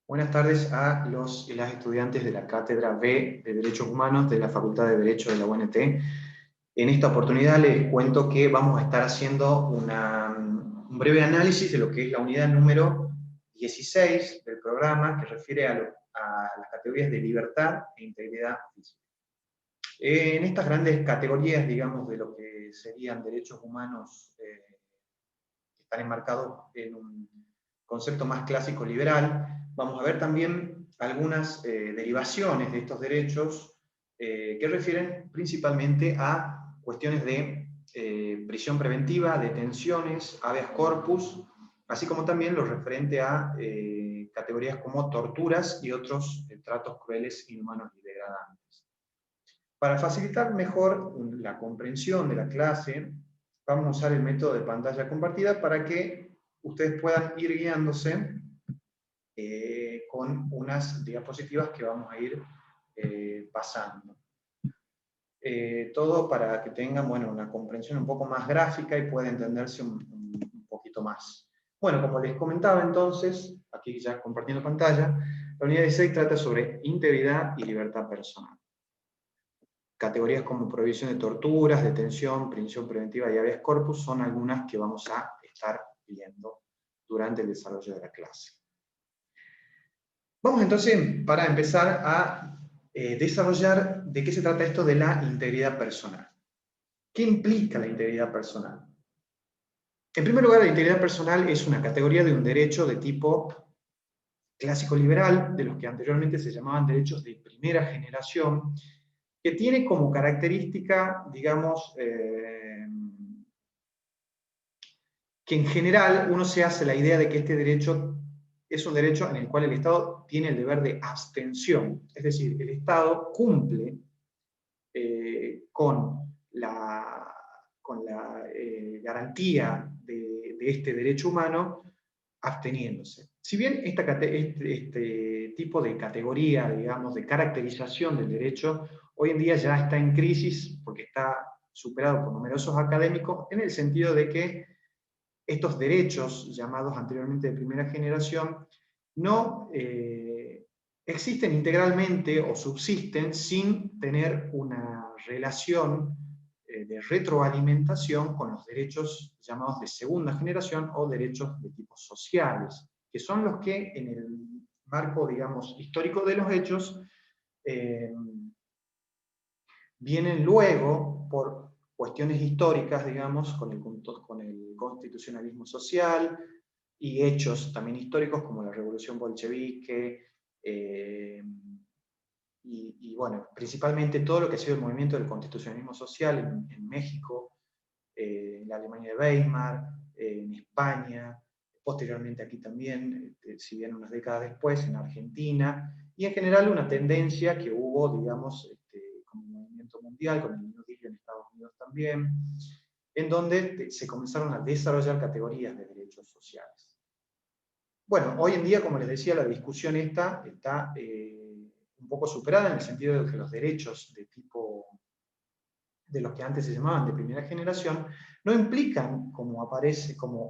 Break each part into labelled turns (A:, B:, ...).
A: Buenas tardes a los y las estudiantes de la Cátedra B de Derechos Humanos de la Facultad de Derecho de la UNT. En esta oportunidad les cuento que vamos a estar haciendo un breve análisis de lo que es la unidad número 16 del programa, que refiere a las categorías de libertad e integridad física. En estas grandes categorías, digamos, de lo que serían derechos humanos, que están enmarcados en un concepto más clásico liberal, vamos a ver también algunas derivaciones de estos derechos que refieren principalmente a cuestiones de prisión preventiva, detenciones, habeas corpus, así como también lo referente a categorías como torturas y otros tratos crueles, inhumanos y degradantes. Para facilitar mejor la comprensión de la clase, vamos a usar el método de pantalla compartida para que ustedes puedan ir guiándose con unas diapositivas que vamos a ir pasando. Todo para que tengan, bueno, una comprensión un poco más gráfica y pueda entenderse un poquito más. Bueno, como les comentaba entonces, aquí ya compartiendo pantalla, la unidad 16 trata sobre integridad y libertad personal. Categorías como prohibición de torturas, detención, prisión preventiva y habeas corpus son algunas que vamos a estar viendo durante el desarrollo de la clase. Vamos entonces, para empezar, a desarrollar de qué se trata esto de la integridad personal. ¿Qué implica la integridad personal? En primer lugar, la integridad personal es una categoría de un derecho de tipo clásico liberal, de los que anteriormente se llamaban derechos de primera generación, que tiene como característica, digamos, que en general uno se hace la idea de que este derecho es un derecho en el cual el Estado tiene el deber de abstención, es decir, el Estado cumple con la garantía de este derecho humano absteniéndose. Si bien este tipo de categoría, digamos, de caracterización del derecho, hoy en día ya está en crisis porque está superado por numerosos académicos en el sentido de que estos derechos, llamados anteriormente de primera generación, no existen integralmente o subsisten sin tener una relación de retroalimentación con los derechos llamados de segunda generación o derechos de tipo sociales, que son los que en el marco, digamos, histórico de los hechos, vienen luego por cuestiones históricas, digamos, con el constitucionalismo social y hechos también históricos como la revolución bolchevique, y bueno, principalmente todo lo que ha sido el movimiento del constitucionalismo social en México, en la Alemania de Weimar, en España, posteriormente aquí también, si bien unas décadas después, en Argentina, y en general una tendencia que hubo, digamos, como movimiento mundial, con el New Deal en Estados Unidos también, en donde se comenzaron a desarrollar categorías de derechos sociales. Bueno, hoy en día, como les decía, la discusión está un poco superada en el sentido de que los derechos de tipo de los que antes se llamaban de primera generación, no implican, como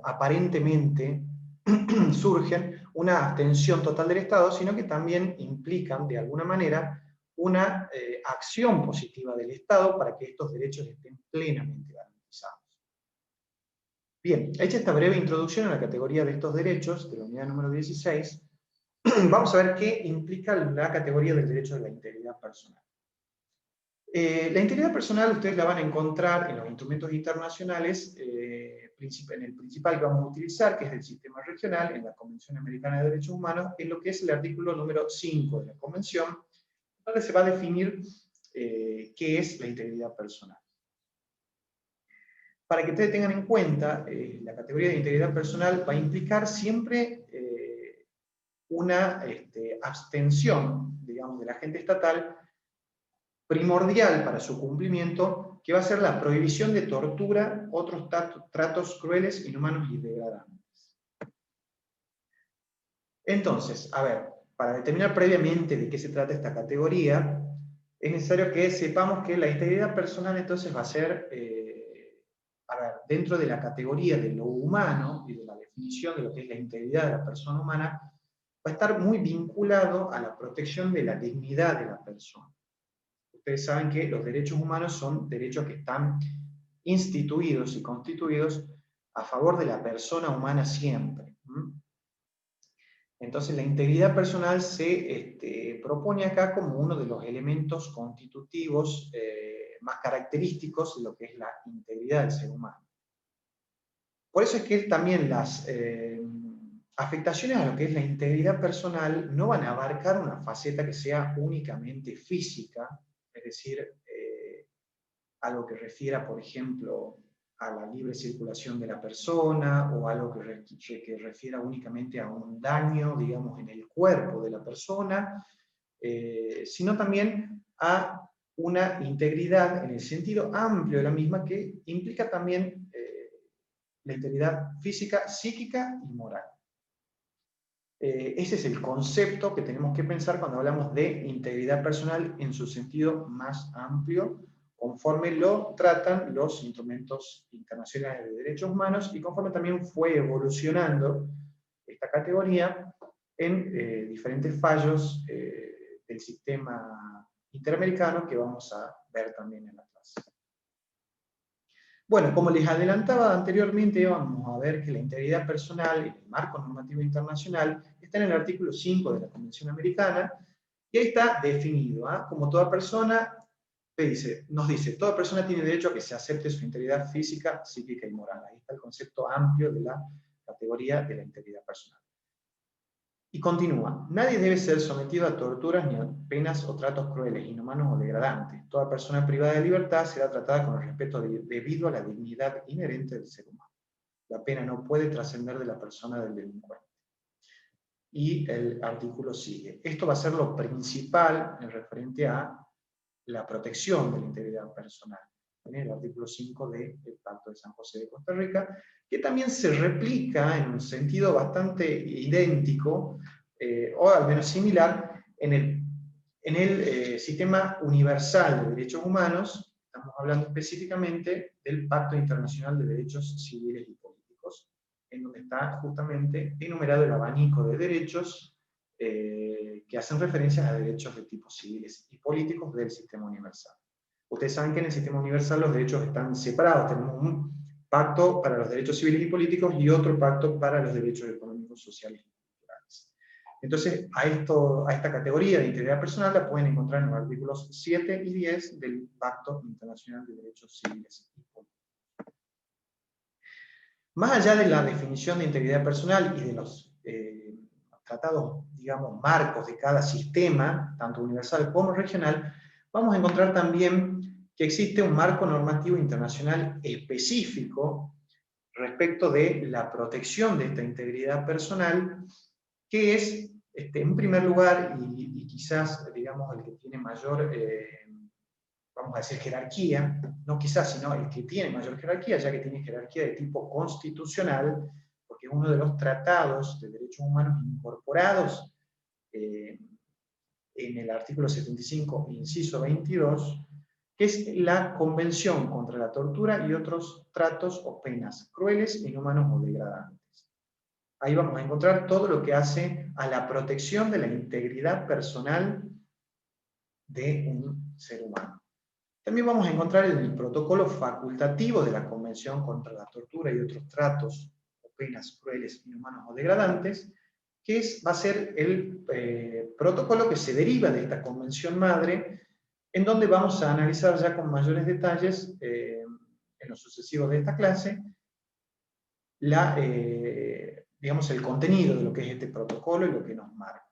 A: aparentemente surgen, una abstención total del Estado, sino que también implican, de alguna manera, una acción positiva del Estado para que estos derechos estén plenamente garantizados. Bien, hecha esta breve introducción a la categoría de estos derechos, de la unidad número 16, vamos a ver qué implica la categoría del derecho de la integridad personal. La integridad personal ustedes la van a encontrar en los instrumentos internacionales, en el principal que vamos a utilizar, que es el sistema regional, en la Convención Americana de Derechos Humanos, en lo que es el artículo número 5 de la Convención, donde se va a definir qué es la integridad personal. Para que ustedes tengan en cuenta, la categoría de integridad personal va a implicar siempre una abstención, digamos, del agente estatal primordial para su cumplimiento, que va a ser la prohibición de tortura, otros tratos crueles, inhumanos y degradantes. Entonces, a ver, para determinar previamente de qué se trata esta categoría, es necesario que sepamos que la integridad personal entonces va a ser, a ver, dentro de la categoría de lo humano y de la definición de lo que es la integridad de la persona humana, va a estar muy vinculado a la protección de la dignidad de la persona. Ustedes saben que los derechos humanos son derechos que están instituidos y constituidos a favor de la persona humana siempre. Entonces la integridad personal se propone acá como uno de los elementos constitutivos más característicos de lo que es la integridad del ser humano. Por eso es que también las afectaciones a lo que es la integridad personal no van a abarcar una faceta que sea únicamente física, es decir, algo que refiera, por ejemplo, a la libre circulación de la persona, o algo que refiera únicamente a un daño, digamos, en el cuerpo de la persona, sino también a una integridad en el sentido amplio de la misma, que implica también la integridad física, psíquica y moral. Ese es el concepto que tenemos que pensar cuando hablamos de integridad personal en su sentido más amplio, conforme lo tratan los instrumentos internacionales de derechos humanos y conforme también fue evolucionando esta categoría en diferentes fallos del sistema interamericano que vamos a ver también en la clase. Bueno, como les adelantaba anteriormente, vamos a ver que la integridad personal en el marco normativo internacional está en el artículo 5 de la Convención Americana, y ahí está definido, como toda persona, nos dice, toda persona tiene derecho a que se acepte su integridad física, psíquica y moral. Ahí está el concepto amplio de la categoría de la integridad personal. Y continúa, nadie debe ser sometido a torturas ni a penas o tratos crueles, inhumanos o degradantes. Toda persona privada de libertad será tratada con el respeto debido a la dignidad inherente del ser humano. La pena no puede trascender de la persona del delincuente. Y el artículo sigue. Esto va a ser lo principal en referente a la protección de la integridad personal. En el artículo 5 del Pacto de San José de Costa Rica, que también se replica en un sentido bastante idéntico, o al menos similar, en el Sistema Universal de Derechos Humanos. Estamos hablando específicamente del Pacto Internacional de Derechos Civiles y Políticos, en donde está justamente enumerado el abanico de derechos que hacen referencia a derechos de tipo civiles y políticos del Sistema Universal. Ustedes saben que en el Sistema Universal los derechos están separados. Tenemos un pacto para los derechos civiles y políticos y otro pacto para los derechos económicos, sociales y culturales. Entonces, a esta categoría de integridad personal la pueden encontrar en los artículos 7 y 10 del Pacto Internacional de Derechos Civiles y Políticos. Más allá de la definición de integridad personal y de los tratados, digamos, marcos de cada sistema, tanto universal como regional, vamos a encontrar también que existe un marco normativo internacional específico respecto de la protección de esta integridad personal, que es, en primer lugar, y quizás, digamos, el que tiene mayor, vamos a decir, jerarquía, no quizás, sino el que tiene mayor jerarquía, ya que tiene jerarquía de tipo constitucional, porque es uno de los tratados de derechos humanos incorporados en el artículo 75, inciso 22, que es la Convención contra la Tortura y otros tratos o penas crueles, inhumanos o degradantes. Ahí vamos a encontrar todo lo que hace a la protección de la integridad personal de un ser humano. También vamos a encontrar el protocolo facultativo de la Convención contra la Tortura y otros tratos o penas crueles, inhumanos o degradantes, que va a ser el protocolo que se deriva de esta convención madre, en donde vamos a analizar ya con mayores detalles, en lo sucesivo de esta clase, digamos, el contenido de lo que es este protocolo y lo que nos marca.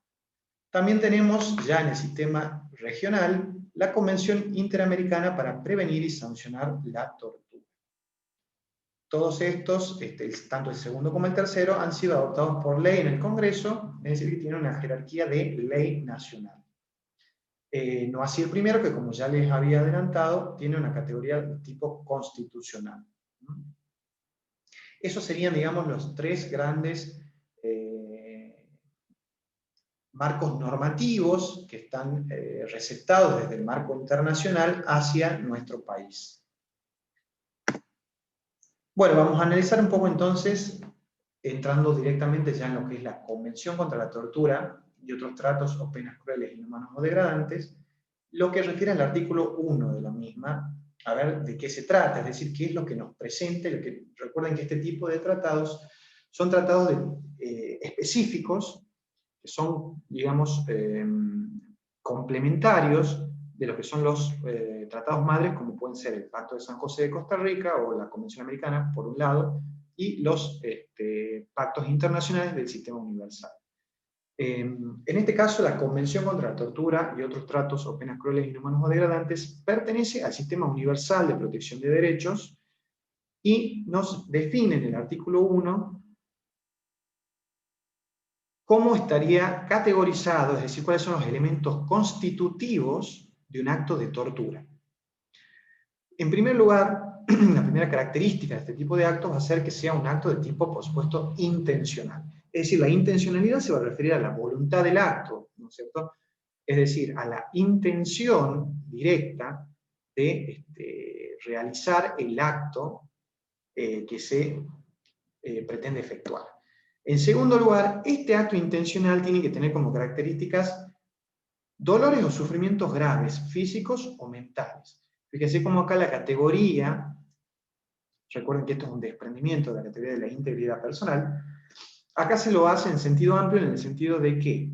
A: También tenemos ya en el sistema regional la Convención Interamericana para Prevenir y Sancionar la Tortura. Todos estos, tanto el segundo como el tercero, han sido adoptados por ley en el Congreso, es decir, que tienen una jerarquía de ley nacional. No así el primero, que como ya les había adelantado, tiene una categoría de tipo constitucional. Esos serían, digamos, los tres grandes marcos normativos que están receptados desde el marco internacional hacia nuestro país. Bueno, vamos a analizar un poco entonces entrando directamente ya en lo que es la Convención contra la Tortura y otros tratos o penas crueles, inhumanos o degradantes, lo que refiere al artículo 1 de la misma, a ver de qué se trata, es decir, qué es lo que nos presenta. Recuerden que este tipo de tratados son tratados específicos, que son, digamos, complementarios de lo que son los tratados madres, como pueden ser el Pacto de San José de Costa Rica o la Convención Americana, por un lado, y los pactos internacionales del Sistema Universal. En este caso, la Convención contra la Tortura y otros tratos o penas crueles, inhumanos o degradantes pertenece al Sistema Universal de Protección de Derechos y nos define en el artículo 1 cómo estaría categorizado, es decir, cuáles son los elementos constitutivos de un acto de tortura. En primer lugar, la primera característica de este tipo de actos va a ser que sea un acto de tipo, por supuesto, intencional. Es decir, la intencionalidad se va a referir a la voluntad del acto, ¿no es cierto? Es decir, a la intención directa de realizar el acto que se pretende efectuar. En segundo lugar, este acto intencional tiene que tener como características dolores o sufrimientos graves, físicos o mentales. Fíjense cómo acá la categoría, recuerden que esto es un desprendimiento de la categoría de la integridad personal, acá se lo hace en sentido amplio, en el sentido de que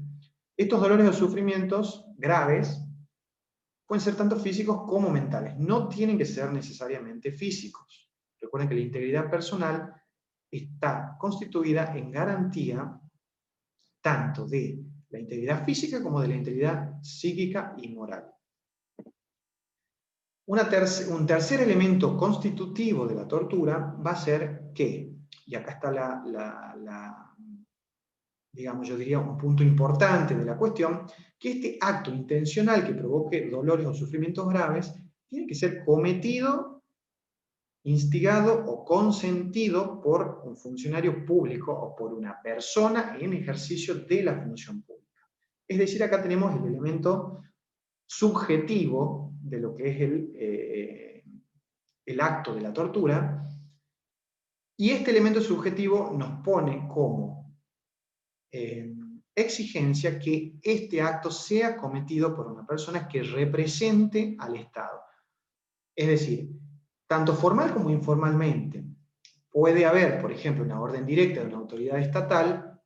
A: estos dolores o sufrimientos graves pueden ser tanto físicos como mentales, no tienen que ser necesariamente físicos. Recuerden que la integridad personal está constituida en garantía tanto de la integridad física como de la integridad psíquica y moral. Un tercer elemento constitutivo de la tortura va a ser que, y acá está digamos, yo diría un punto importante de la cuestión, que este acto intencional que provoque dolores o sufrimientos graves tiene que ser cometido, instigado o consentido por un funcionario público o por una persona en ejercicio de la función pública. Es decir, acá tenemos el elemento subjetivo de lo que es el acto de la tortura, y este elemento subjetivo nos pone como exigencia que este acto sea cometido por una persona que represente al Estado. Es decir, tanto formal como informalmente, puede haber, por ejemplo, una orden directa de una autoridad estatal,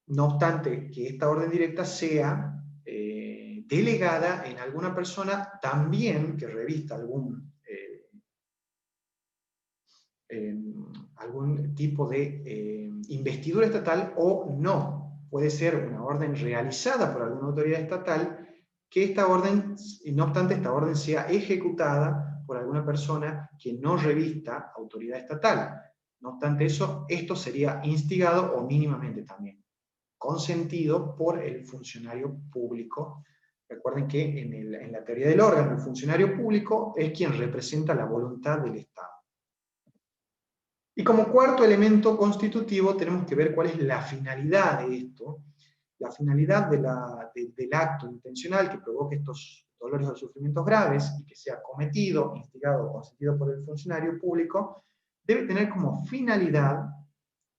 A: no obstante que esta orden directa sea delegada en alguna persona también que revista algún tipo de investidura estatal o no. Puede ser una orden realizada por alguna autoridad estatal que esta orden, no obstante esta orden sea ejecutada por alguna persona que no revista autoridad estatal. No obstante eso, esto sería instigado o mínimamente también consentido por el funcionario público. Recuerden que en la teoría del órgano, el funcionario público es quien representa la voluntad del Estado. Y como cuarto elemento constitutivo tenemos que ver cuál es la finalidad de esto. La finalidad del acto intencional que provoque estos dolores o sufrimientos graves y que sea cometido, instigado o consentido por el funcionario público, debe tener como finalidad,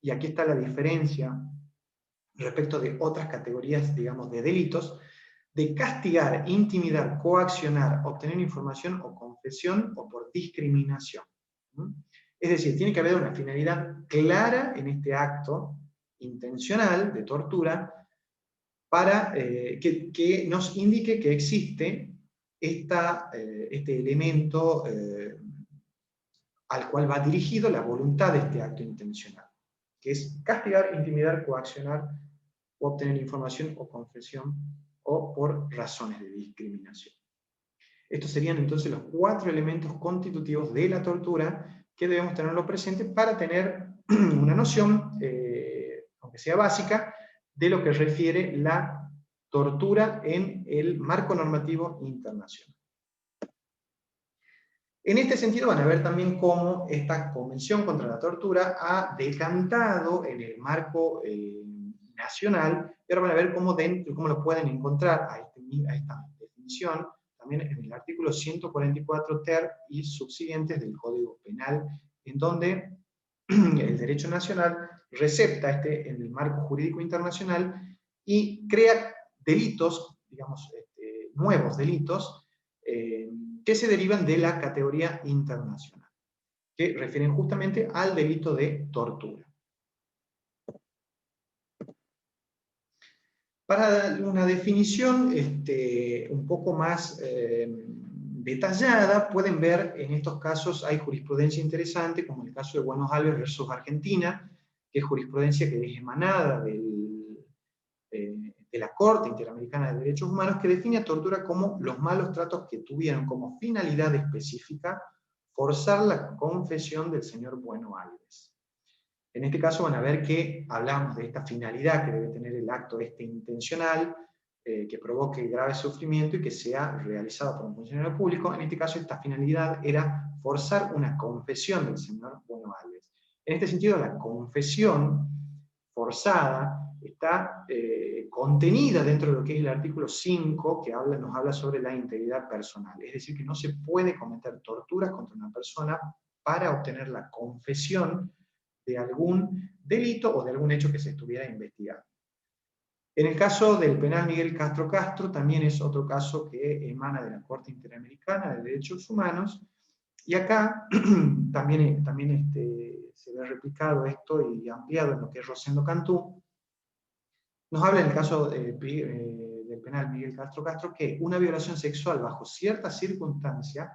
A: y aquí está la diferencia respecto de otras categorías, digamos, de delitos, de castigar, intimidar, coaccionar, obtener información o confesión o por discriminación. Es decir, tiene que haber una finalidad clara en este acto intencional de tortura para que nos indique que existe este elemento al cual va dirigido la voluntad de este acto intencional, que es castigar, intimidar, coaccionar, o obtener información o confesión o por razones de discriminación. Estos serían entonces los 4 elementos constitutivos de la tortura que debemos tenerlo presente para tener una noción, aunque sea básica, de lo que refiere la tortura en el marco normativo internacional. En este sentido van a ver también cómo esta Convención contra la Tortura ha decantado en el marco nacional, y ahora van a ver cómo lo pueden encontrar a esta definición también en el artículo 144 ter y subsiguientes del Código Penal, en donde el derecho nacional recepta en el marco jurídico internacional y crea delitos, digamos, nuevos delitos, que se derivan de la categoría internacional, que refieren justamente al delito de tortura. Para una definición un poco más detallada, pueden ver en estos casos hay jurisprudencia interesante, como el caso de Buenos Aires versus Argentina, que es jurisprudencia que es emanada de la Corte Interamericana de Derechos Humanos, que define a tortura como los malos tratos que tuvieron como finalidad específica forzar la confesión del señor Bueno Alves. En este caso van a ver que hablamos de esta finalidad que debe tener el acto intencional, que provoque grave sufrimiento y que sea realizado por un funcionario público. En este caso esta finalidad era forzar una confesión del señor Bueno Alves. En este sentido, la confesión forzada está contenida dentro de lo que es el artículo 5, que nos habla sobre la integridad personal. Es decir, que no se puede cometer torturas contra una persona para obtener la confesión de algún delito o de algún hecho que se estuviera investigando. En el caso del penal Miguel Castro Castro, también es otro caso que emana de la Corte Interamericana de Derechos Humanos, y acá también se ve replicado esto y ampliado en lo que es Rosendo Cantú. Nos habla en el caso del penal Miguel Castro Castro que una violación sexual bajo ciertas circunstancias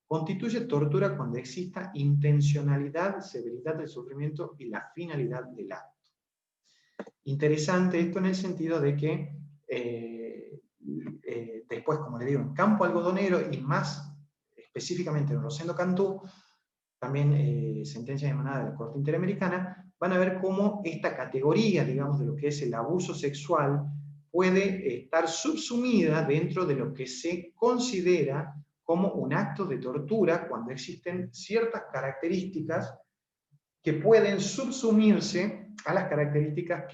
A: constituye tortura cuando exista intencionalidad, severidad del sufrimiento y la finalidad del acto. Interesante esto en el sentido de que después, como le digo, en Campo Algodonero y más específicamente en Rosendo Cantú, también sentencia emanada de la Corte Interamericana, van a ver cómo esta categoría, digamos, de lo que es el abuso sexual puede estar subsumida dentro de lo que se considera como un acto de tortura cuando existen ciertas características que pueden subsumirse a las características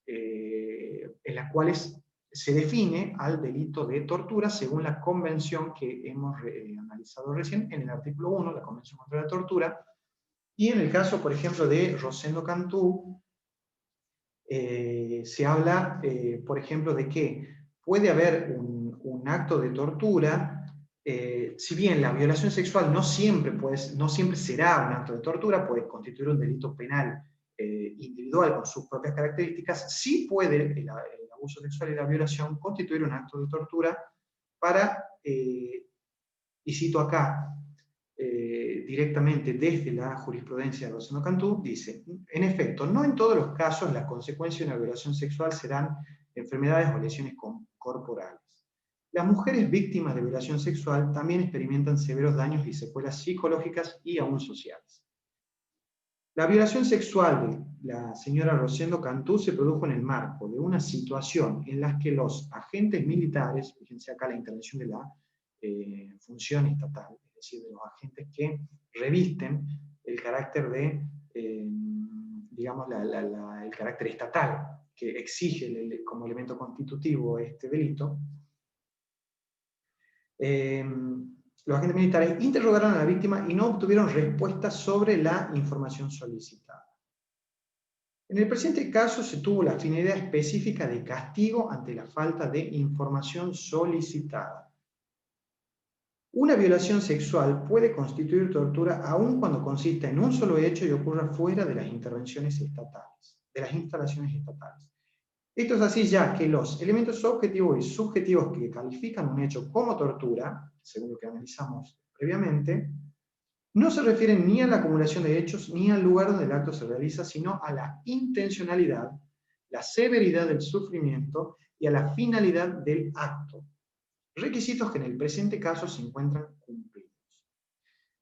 A: en las cuales se define al delito de tortura según la convención que hemos analizado recién en el artículo 1, la Convención contra la Tortura, y en el caso, por ejemplo, de Rosendo Cantú, se habla, por ejemplo, de que puede haber un acto de tortura, si bien la violación sexual no siempre será un acto de tortura, puede constituir un delito penal individual con sus propias características, sí puede el abuso sexual y la violación constituir un acto de tortura para, y cito acá, directamente desde la jurisprudencia de Rosendo Cantú, dice, en efecto, no en todos los casos la consecuencia de una violación sexual serán enfermedades o lesiones corporales. Las mujeres víctimas de violación sexual también experimentan severos daños y secuelas psicológicas y aún sociales. La violación sexual de la señora Rosendo Cantú se produjo en el marco de una situación en la que los agentes militares, fíjense acá la intervención de la función estatal, es decir, de los agentes que revisten el carácter de, digamos, el carácter estatal que exige como elemento constitutivo este delito, los agentes militares interrogaron a la víctima y no obtuvieron respuestas sobre la información solicitada. En el presente caso se tuvo la finalidad específica de castigo ante la falta de información solicitada. Una violación sexual puede constituir tortura aun cuando consista en un solo hecho y ocurra fuera de las intervenciones estatales, de las instalaciones estatales. Esto es así ya que los elementos objetivos y subjetivos que califican un hecho como tortura, según lo que analizamos previamente, no se refieren ni a la acumulación de hechos ni al lugar donde el acto se realiza, sino a la intencionalidad, la severidad del sufrimiento y a la finalidad del acto. Requisitos que en el presente caso se encuentran cumplidos.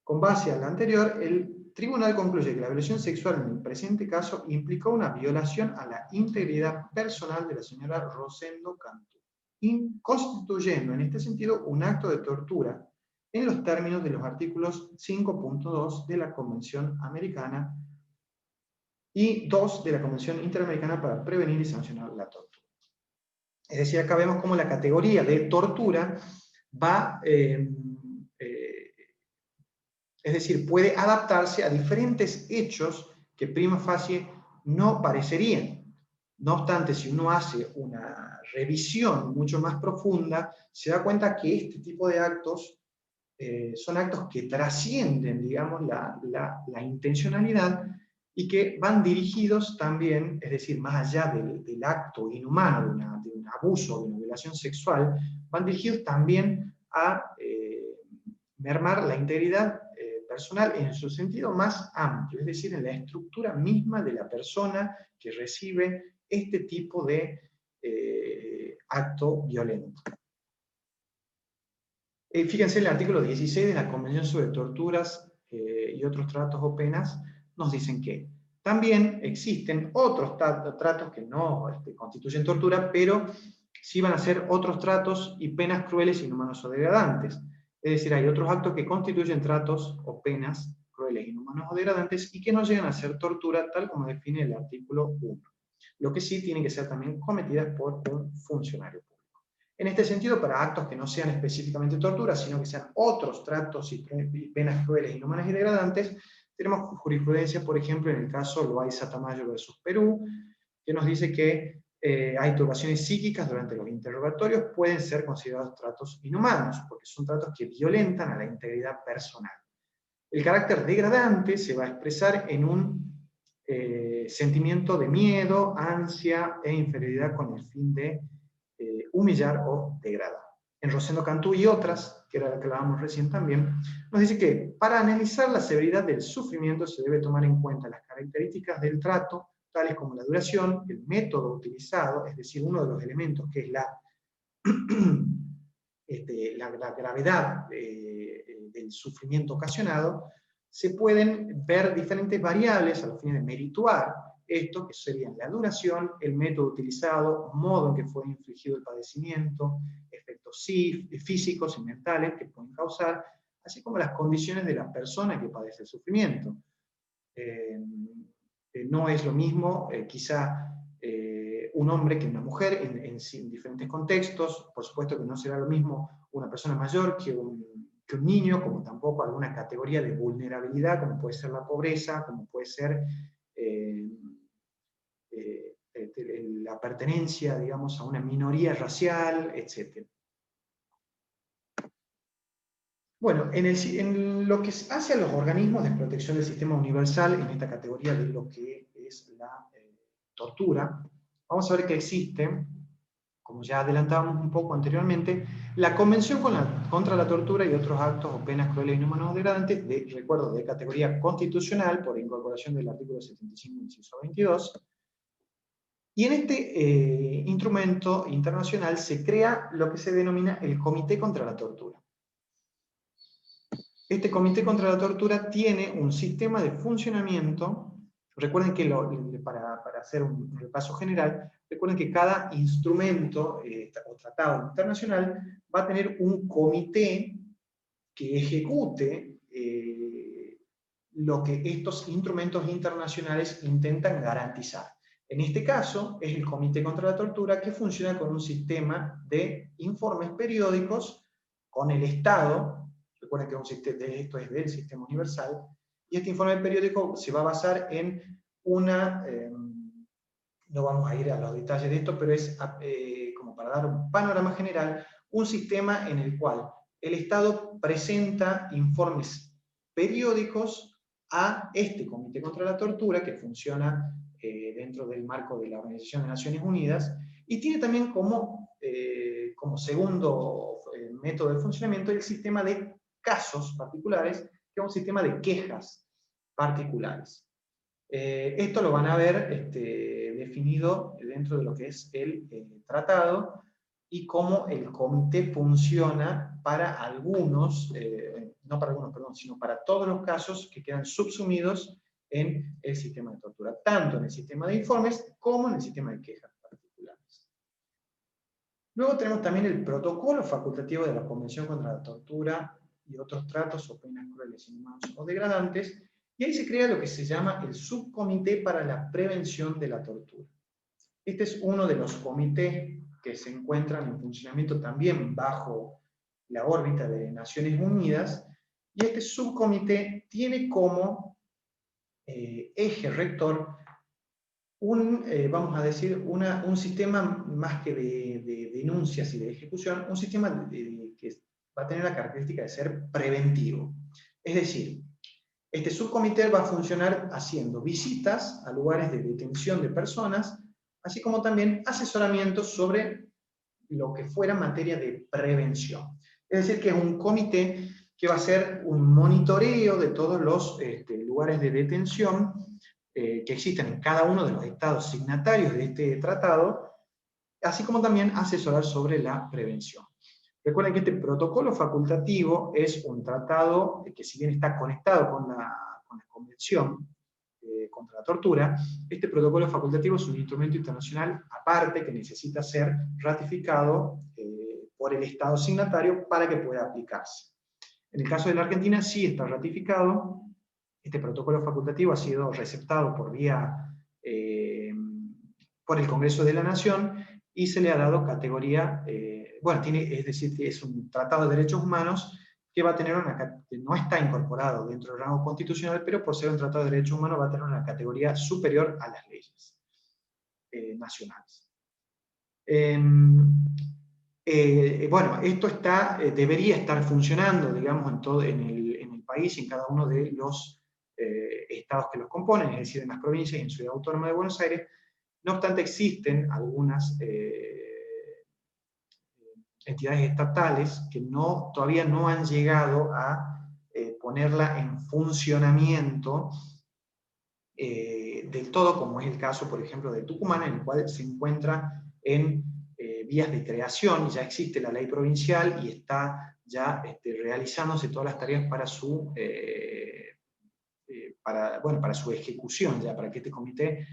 A: Con base a lo anterior, el tribunal concluye que la violación sexual en el presente caso implicó una violación a la integridad personal de la señora Rosendo Cantú, constituyendo en este sentido un acto de tortura en los términos de los artículos 5.2 de la Convención Americana y 2 de la Convención Interamericana para prevenir y sancionar la tortura. Es decir, acá vemos cómo la categoría de tortura va Es decir, puede adaptarse a diferentes hechos que prima facie no parecerían. No obstante, si uno hace una revisión mucho más profunda, se da cuenta que este tipo de actos son actos que trascienden, digamos, la intencionalidad y que van dirigidos también, es decir, más allá del acto inhumano, de un abuso, de una violación sexual, van dirigidos también a mermar la integridad personal en su sentido más amplio, es decir, en la estructura misma de la persona que recibe este tipo de acto violento. Fíjense, el artículo 16 de la Convención sobre Torturas y otros tratos o penas nos dicen que también existen otros tratos que no constituyen tortura, pero sí van a ser otros tratos y penas crueles, inhumanos o degradantes. Es decir, hay otros actos que constituyen tratos o penas crueles, inhumanos o degradantes y que no llegan a ser tortura, tal como define el artículo 1. Lo que sí tienen que ser también cometidas por un funcionario público. En este sentido, para actos que no sean específicamente tortura, sino que sean otros tratos y penas crueles, inhumanas y degradantes, tenemos jurisprudencia, por ejemplo, en el caso Loaiza Tamayo versus Perú, que nos dice que hay turbaciones psíquicas durante los interrogatorios, pueden ser considerados tratos inhumanos, porque son tratos que violentan a la integridad personal. El carácter degradante se va a expresar en un sentimiento de miedo, ansia e inferioridad con el fin de humillar o degradar. En Rosendo Cantú y otras, que era la que hablábamos recién también, nos dice que para analizar la severidad del sufrimiento se debe tomar en cuenta las características del trato, tales como la duración, el método utilizado, es decir, uno de los elementos que es la gravedad del sufrimiento ocasionado, se pueden ver diferentes variables a los fines de merituar esto, que serían la duración, el método utilizado, modo en que fue infligido el padecimiento, efectos físicos y mentales que pueden causar, así como las condiciones de la persona que padece el sufrimiento. No es lo mismo, quizá, un hombre que una mujer en diferentes contextos. Por supuesto que no será lo mismo una persona mayor que un niño, como tampoco alguna categoría de vulnerabilidad, como puede ser la pobreza, como puede ser la pertenencia, digamos, a una minoría racial, etc. Bueno, en lo que hace a los organismos de protección del sistema universal, en esta categoría de lo que es la tortura, vamos a ver que existe, como ya adelantábamos un poco anteriormente, la Convención contra la Tortura y otros actos o penas crueles, inhumanos o degradantes, recuerdo, de categoría constitucional, por incorporación del artículo 75, inciso 22, y en este instrumento internacional se crea lo que se denomina el Comité contra la Tortura. Este Comité contra la Tortura tiene un sistema de funcionamiento. Recuerden que, para hacer un repaso general, recuerden que cada instrumento o tratado internacional va a tener un comité que ejecute lo que estos instrumentos internacionales intentan garantizar. En este caso, es el Comité contra la Tortura, que funciona con un sistema de informes periódicos con el Estado. Recuerden que esto es del Sistema Universal, y este informe periódico se va a basar en una, no vamos a ir a los detalles de esto, pero es como para dar un panorama general, un sistema en el cual el Estado presenta informes periódicos a este Comité contra la Tortura, que funciona dentro del marco de la Organización de Naciones Unidas, y tiene también como segundo método de funcionamiento el sistema de casos particulares, que es un sistema de quejas particulares. Esto lo van a ver definido dentro de lo que es el tratado, y cómo el comité funciona para algunos, no para algunos, perdón, sino para todos los casos que quedan subsumidos en el sistema de tortura, tanto en el sistema de informes como en el sistema de quejas particulares. Luego tenemos también el protocolo facultativo de la Convención contra la Tortura y otros tratos o penas crueles, inhumanos o degradantes, y ahí se crea lo que se llama el Subcomité para la Prevención de la Tortura. Este es uno de los comités que se encuentran en funcionamiento también bajo la órbita de Naciones Unidas, Y este subcomité tiene como eje rector vamos a decir, un sistema más que de denuncias y de ejecución, un sistema que va a tener la característica de ser preventivo. Es decir, este subcomité va a funcionar haciendo visitas a lugares de detención de personas, así como también asesoramiento sobre lo que fuera materia de prevención. Es decir, que es un comité que va a hacer un monitoreo de todos los lugares de detención que existen en cada uno de los estados signatarios de este tratado, así como también asesorar sobre la prevención. Recuerden que este protocolo facultativo es un tratado que, si bien está conectado con la Convención contra la Tortura, este protocolo facultativo es un instrumento internacional aparte que necesita ser ratificado por el Estado signatario para que pueda aplicarse. En el caso de la Argentina sí está ratificado. Este protocolo facultativo ha sido receptado por el Congreso de la Nación y se le ha dado categoría, es decir, que es un tratado de derechos humanos que va a tener que no está incorporado dentro del rango constitucional, pero por ser un tratado de derechos humanos va a tener una categoría superior a las leyes nacionales. Esto debería estar funcionando, digamos, en el país, en cada uno de los estados que los componen, es decir, en las provincias y en Ciudad Autónoma de Buenos Aires. No obstante, existen algunas entidades estatales que todavía no han llegado a ponerla en funcionamiento del todo, como es el caso, por ejemplo, de Tucumán, en el cual se encuentra en vías de creación. Ya existe la ley provincial y está ya realizándose todas las tareas para su ejecución, ya para que este comité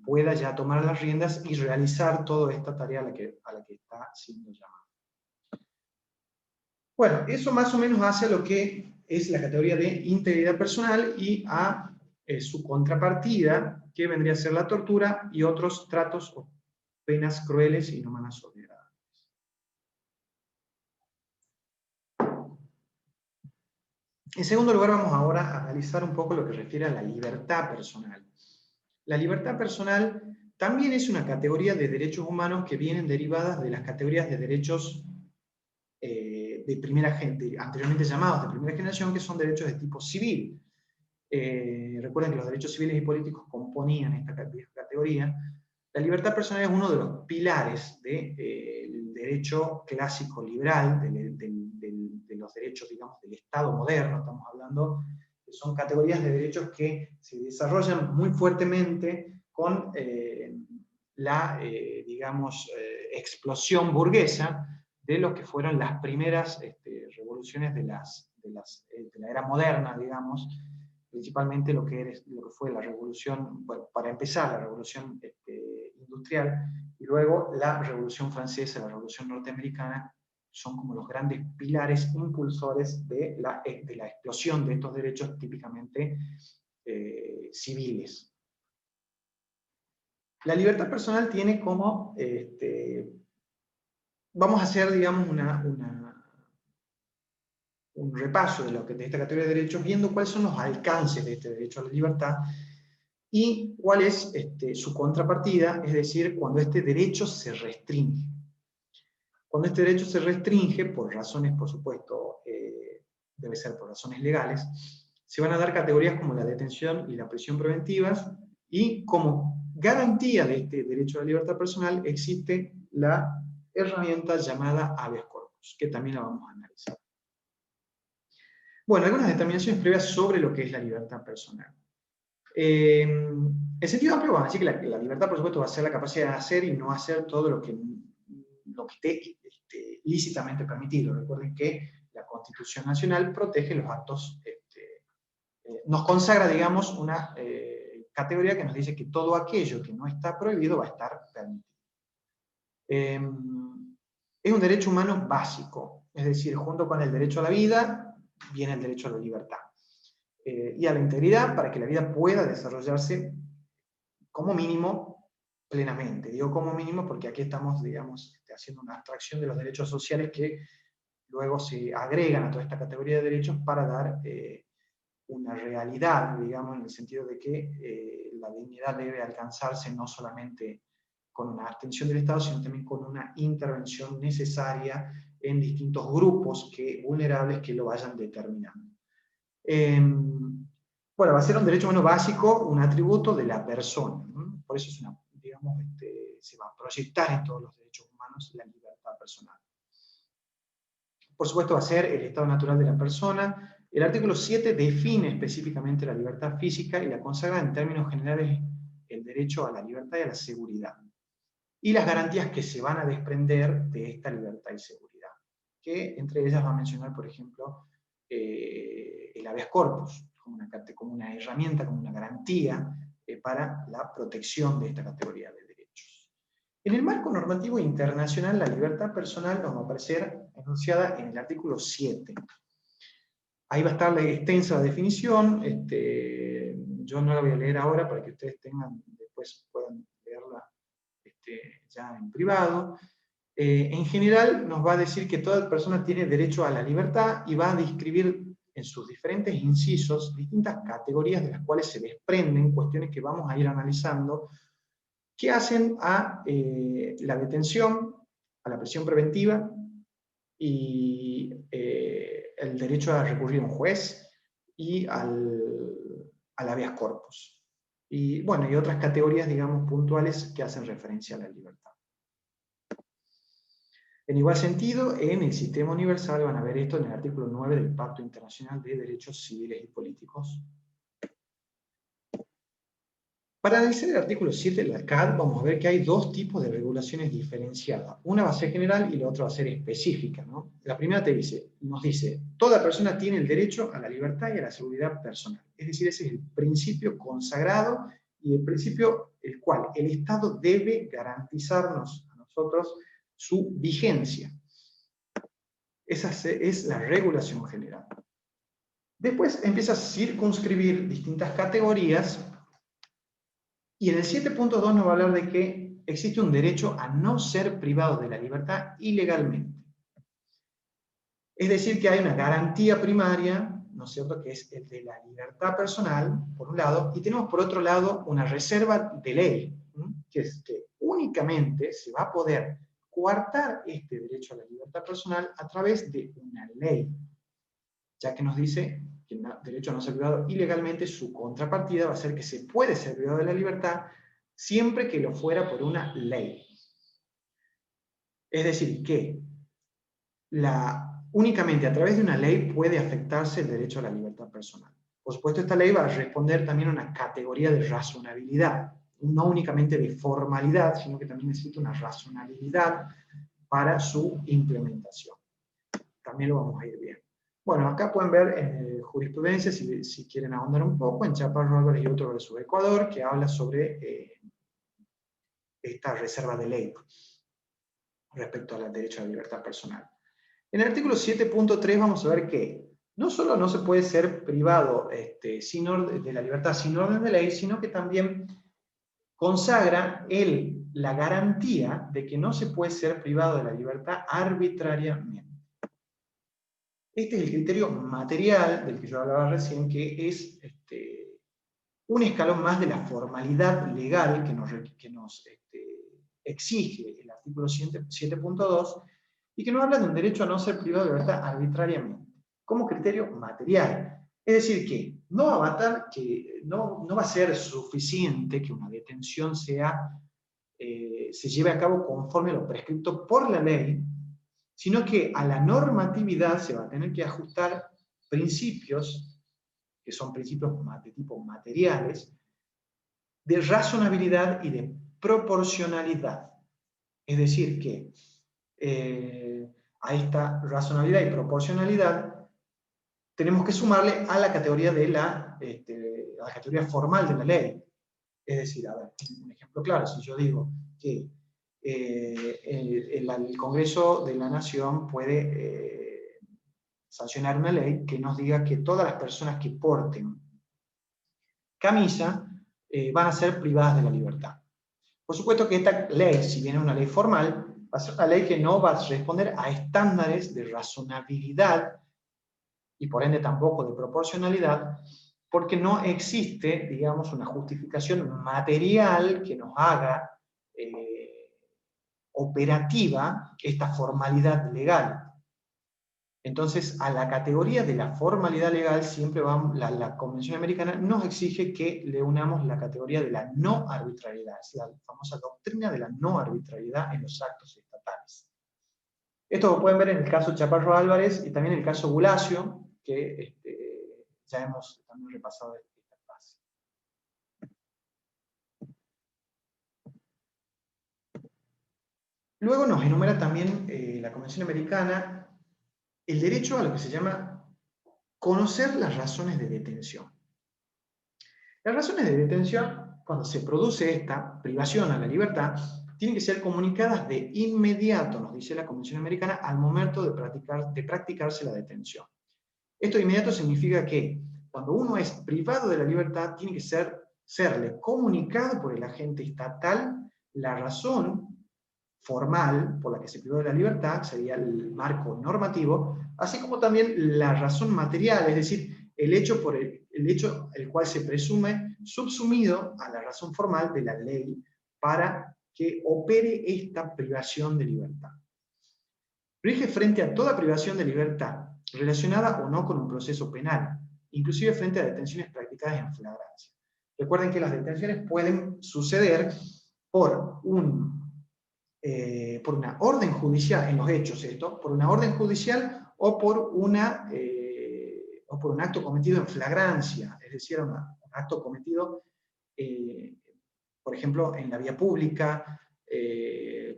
A: pueda ya tomar las riendas y realizar toda esta tarea a la que está siendo llamada. Bueno, eso más o menos hace lo que es la categoría de integridad personal y a su contrapartida, que vendría a ser la tortura y otros tratos o penas crueles e inhumanas o degradables. En segundo lugar, vamos ahora a analizar un poco lo que refiere a la libertad personal. La libertad personal también es una categoría de derechos humanos que vienen derivadas de las categorías de derechos de primera gente, anteriormente llamados de primera generación, que son derechos de tipo civil. Recuerden que los derechos civiles y políticos componían esta categoría. La libertad personal es uno de los pilares del derecho clásico liberal, de los derechos, digamos, del Estado moderno. Estamos hablando que son categorías de derechos que se desarrollan muy fuertemente con explosión burguesa de lo que fueron las primeras revoluciones de la era moderna, digamos, principalmente lo que fue la revolución, bueno, para empezar, la revolución industrial, y luego la revolución francesa, la revolución norteamericana, son como los grandes pilares impulsores de la explosión de estos derechos típicamente civiles. La libertad personal tiene como, vamos a hacer, digamos, un repaso de esta categoría de derechos, viendo cuáles son los alcances de este derecho a la libertad y cuál es su contrapartida, es decir, cuando este derecho se restringe. Cuando este derecho se restringe, por razones, por supuesto, debe ser por razones legales, se van a dar categorías como la detención y la prisión preventivas, y como garantía de este derecho a la libertad personal existe la herramienta llamada habeas corpus, que también la vamos a analizar. Bueno, algunas determinaciones previas sobre lo que es la libertad personal. En sentido amplio, vamos a decir que la libertad, por supuesto, va a ser la capacidad de hacer y no hacer todo lo que esté lícitamente permitido. Recuerden que la Constitución Nacional protege los actos, nos consagra, digamos, una categoría que nos dice que todo aquello que no está prohibido va a estar permitido. Es un derecho humano básico, es decir, junto con el derecho a la vida, viene el derecho a la libertad. Y a la integridad, para que la vida pueda desarrollarse como mínimo plenamente. Digo como mínimo porque aquí estamos, digamos, haciendo una abstracción de los derechos sociales que luego se agregan a toda esta categoría de derechos para dar una realidad, digamos, en el sentido de que la dignidad debe alcanzarse no solamente con una atención del Estado, sino también con una intervención necesaria en distintos grupos vulnerables que lo vayan determinando. Bueno, va a ser un derecho humano básico, un atributo de la persona, ¿no? Por eso es una, digamos, se va a proyectar en todos los derechos humanos la libertad personal. Por supuesto, va a ser el estado natural de la persona. El artículo 7 define específicamente la libertad física y la consagra en términos generales el derecho a la libertad y a la seguridad. Y las garantías que se van a desprender de esta libertad y seguridad, que entre ellas va a mencionar, por ejemplo, el habeas corpus, como una herramienta, como una garantía para la protección de esta categoría de derechos. En el marco normativo internacional, la libertad personal nos va a aparecer enunciada en el artículo 7. Ahí va a estar la extensa definición, yo no la voy a leer ahora para que ustedes después puedan leerla ya en privado. En general nos va a decir que toda persona tiene derecho a la libertad y va a describir en sus diferentes incisos distintas categorías de las cuales se desprenden cuestiones que vamos a ir analizando que hacen a la detención, a la prisión preventiva y el derecho a recurrir a un juez y al habeas corpus. Y bueno, y otras categorías, digamos, puntuales que hacen referencia a la libertad. En igual sentido, en el sistema universal van a ver esto en el artículo 9 del Pacto Internacional de Derechos Civiles y Políticos. Para analizar el artículo 7 de la CAD, vamos a ver que hay dos tipos de regulaciones diferenciadas. Una va a ser general y la otra va a ser específica, ¿no? La primera nos dice, toda persona tiene el derecho a la libertad y a la seguridad personal. Es decir, ese es el principio consagrado y el principio el cual el Estado debe garantizarnos a nosotros su vigencia. Esa es la regulación general. Después empieza a circunscribir distintas categorías y en el 7.2 nos va a hablar de que existe un derecho a no ser privado de la libertad ilegalmente. Es decir, que hay una garantía primaria, ¿no es cierto?, que es el de la libertad personal, por un lado, y tenemos por otro lado una reserva de ley, que es que únicamente se va a poder coartar este derecho a la libertad personal a través de una ley, ya que nos dice que el derecho a no ser privado ilegalmente, su contrapartida va a ser que se puede ser privado de la libertad siempre que lo fuera por una ley. Es decir, que únicamente a través de una ley puede afectarse el derecho a la libertad personal. Por supuesto, esta ley va a responder también a una categoría de razonabilidad, no únicamente de formalidad, sino que también necesita una razonabilidad para su implementación. También lo vamos a ir viendo. Bueno, acá pueden ver en jurisprudencia, si quieren ahondar un poco, en Chaparro Álvarez y otro versus Ecuador, que habla sobre esta reserva de ley respecto al derecho a la libertad personal. En el artículo 7.3 vamos a ver que no solo no se puede ser privado de la libertad sin orden de ley, sino que también consagra la garantía de que no se puede ser privado de la libertad arbitrariamente. Este es el criterio material del que yo hablaba recién, que es un escalón más de la formalidad legal que nos exige el artículo 7.2 y que nos habla de un derecho a no ser privado de libertad arbitrariamente, como criterio material. Es decir, que no va a ser suficiente que una detención se lleve a cabo conforme a lo prescrito por la ley, sino que a la normatividad se va a tener que ajustar principios, que son principios de tipo materiales, de razonabilidad y de proporcionalidad. Es decir, que a esta razonabilidad y proporcionalidad tenemos que sumarle a la categoría la categoría formal de la ley. Es decir, a ver, un ejemplo claro, si yo digo que el Congreso de la Nación puede sancionar una ley que nos diga que todas las personas que porten camisa van a ser privadas de la libertad. Por supuesto que esta ley, si bien es una ley formal, Va a ser una ley que no va a responder a estándares de razonabilidad y por ende tampoco de proporcionalidad, porque no existe, digamos, una justificación material que nos haga operativa esta formalidad legal. Entonces, a la categoría de la formalidad legal siempre va, la Convención Americana nos exige que le unamos la categoría de la no arbitrariedad, es la famosa doctrina de la no arbitrariedad en los actos estatales. Esto lo pueden ver en el caso Chaparro Álvarez y también en el caso Bulacio, que ya hemos también repasado esta fase. Luego nos enumera también la Convención Americana el derecho a lo que se llama conocer las razones de detención. Las razones de detención, cuando se produce esta privación a la libertad, tienen que ser comunicadas de inmediato, nos dice la Convención Americana, al momento de practicarse la detención. Esto de inmediato significa que cuando uno es privado de la libertad, tiene que serle comunicado por el agente estatal la razón formal por la que se privó de la libertad, sería el marco normativo, así como también la razón material, es decir, el hecho el cual se presume subsumido a la razón formal de la ley para que opere esta privación de libertad. Rige frente a toda privación de libertad, relacionada o no con un proceso penal, inclusive frente a detenciones practicadas en flagrancia. Recuerden que las detenciones pueden suceder por una orden judicial, en los hechos por una orden judicial o por un acto cometido en flagrancia, es decir, un acto cometido, por ejemplo, en la vía pública,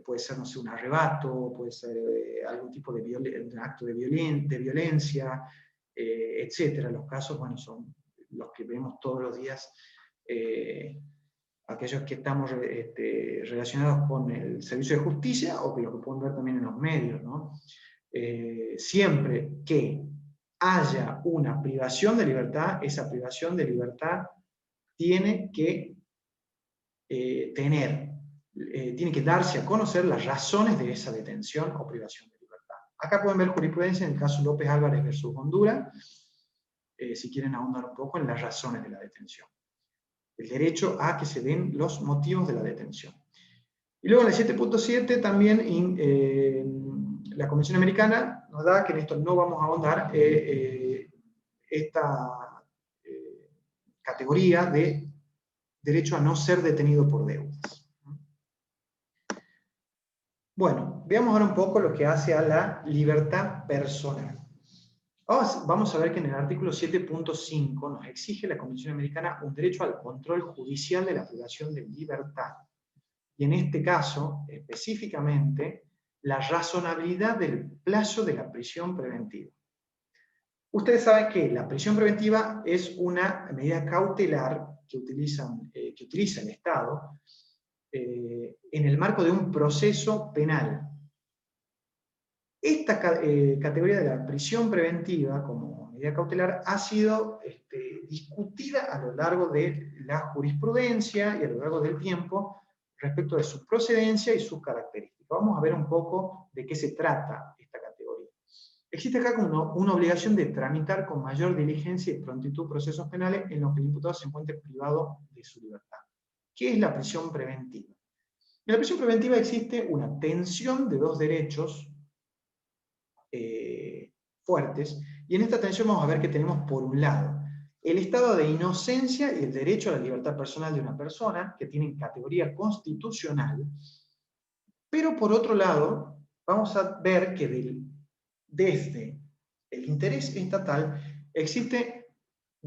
A: puede ser, no sé, un arrebato, puede ser algún tipo de un acto de violencia, etc. Los casos, bueno, son los que vemos todos los días, aquellos que estamos relacionados con el servicio de justicia o que lo que pueden ver también en los medios, ¿no? Siempre que haya una privación de libertad, esa privación de libertad tiene que tiene que darse a conocer las razones de esa detención o privación de libertad. Acá pueden ver jurisprudencia en el caso López Álvarez versus Honduras, si quieren ahondar un poco en las razones de la detención. El derecho a que se den los motivos de la detención. Y luego en el 7.7 también la Convención Americana nos da, que en esto no vamos a ahondar, esta categoría de derecho a no ser detenido por deudas. Bueno, veamos ahora un poco lo que hace a la libertad personal. Vamos a ver que en el artículo 7.5 nos exige la Convención Americana un derecho al control judicial de la privación de libertad. Y en este caso, específicamente, la razonabilidad del plazo de la prisión preventiva. Ustedes saben que la prisión preventiva es una medida cautelar que utiliza el Estado en el marco de un proceso penal. Esta categoría de la prisión preventiva como medida cautelar ha sido discutida a lo largo de la jurisprudencia y a lo largo del tiempo respecto de su procedencia y sus características. Vamos a ver un poco de qué se trata esta categoría. Existe acá como una obligación de tramitar con mayor diligencia y prontitud procesos penales en los que el imputado se encuentre privado de su libertad. ¿Qué es la prisión preventiva? En la prisión preventiva existe una tensión de dos derechos fuertes, y en esta tensión vamos a ver que tenemos por un lado el estado de inocencia y el derecho a la libertad personal de una persona, que tienen categoría constitucional, pero por otro lado vamos a ver que desde el interés estatal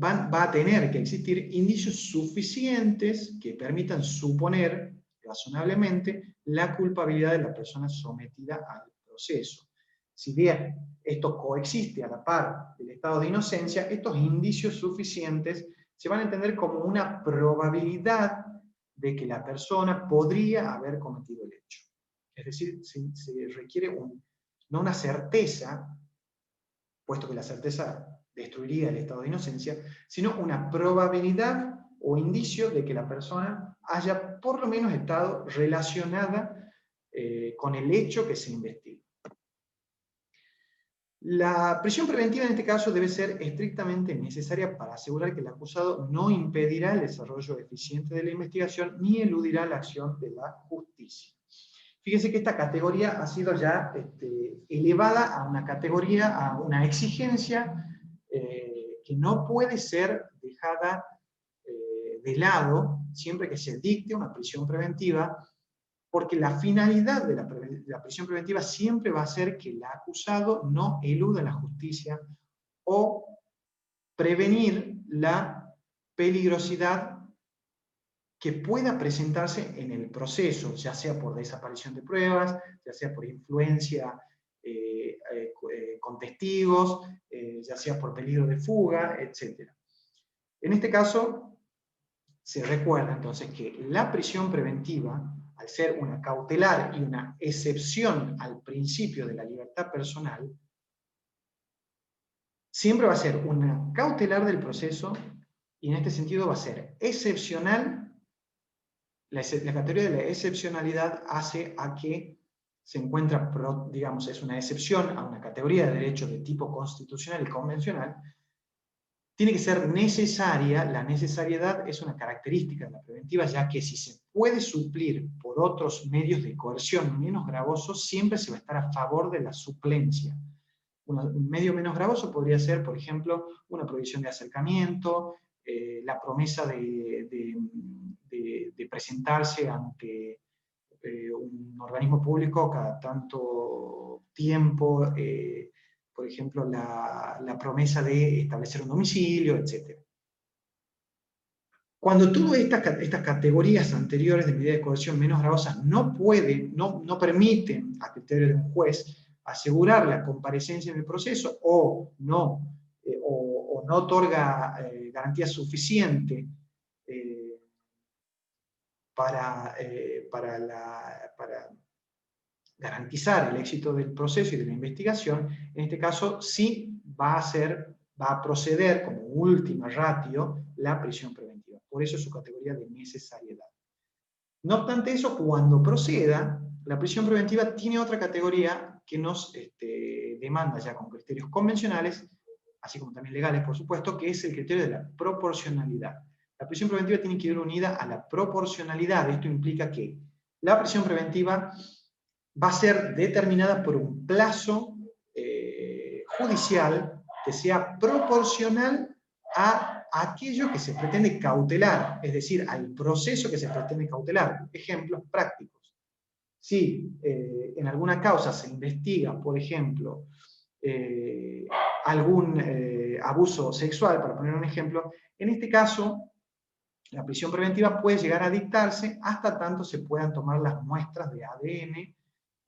A: va a tener que existir indicios suficientes que permitan suponer razonablemente la culpabilidad de la persona sometida al proceso. Si bien esto coexiste a la par del estado de inocencia, estos indicios suficientes se van a entender como una probabilidad de que la persona podría haber cometido el hecho. Es decir, se requiere no una certeza, puesto que la certeza destruiría el estado de inocencia, sino una probabilidad o indicio de que la persona haya por lo menos estado relacionada con el hecho que se investiga. La prisión preventiva en este caso debe ser estrictamente necesaria para asegurar que el acusado no impedirá el desarrollo eficiente de la investigación ni eludirá la acción de la justicia. Fíjense que esta categoría ha sido ya elevada a una categoría, a una exigencia que no puede ser dejada de lado siempre que se dicte una prisión preventiva, porque la finalidad de la prisión preventiva siempre va a ser que el acusado no eluda la justicia o prevenir la peligrosidad que pueda presentarse en el proceso, ya sea por desaparición de pruebas, ya sea por influencia con testigos, ya sea por peligro de fuga, etc. En este caso, se recuerda entonces que la prisión preventiva, al ser una cautelar y una excepción al principio de la libertad personal, siempre va a ser una cautelar del proceso y en este sentido va a ser excepcional. La categoría de la excepcionalidad hace a que se encuentra, digamos, es una excepción a una categoría de derecho de tipo constitucional y convencional. Tiene que ser necesaria, la necesariedad es una característica de la preventiva, ya que si se puede suplir por otros medios de coerción menos gravosos, siempre se va a estar a favor de la suplencia. Un medio menos gravoso podría ser, por ejemplo, una prohibición de acercamiento, la promesa de presentarse ante un organismo público cada tanto tiempo, por ejemplo, la promesa de establecer un domicilio, etc. Cuando todas estas categorías anteriores de medida de coerción menos gravosas no permiten, a criterio de un juez, asegurar la comparecencia en el proceso o no otorga garantía suficiente para garantizar el éxito del proceso y de la investigación, en este caso sí va a proceder como última ratio la prisión preventiva. Por eso es su categoría de necesariedad. No obstante eso, cuando proceda, la prisión preventiva tiene otra categoría que nos demanda ya con criterios convencionales, así como también legales, por supuesto, que es el criterio de la proporcionalidad. La prisión preventiva tiene que ir unida a la proporcionalidad. Esto implica que la prisión preventiva va a ser determinada por un plazo judicial que sea proporcional a aquello que se pretende cautelar, es decir, al proceso que se pretende cautelar. Ejemplos prácticos. Si en alguna causa se investiga, por ejemplo, algún abuso sexual, para poner un ejemplo, en este caso, la prisión preventiva puede llegar a dictarse hasta tanto se puedan tomar las muestras de ADN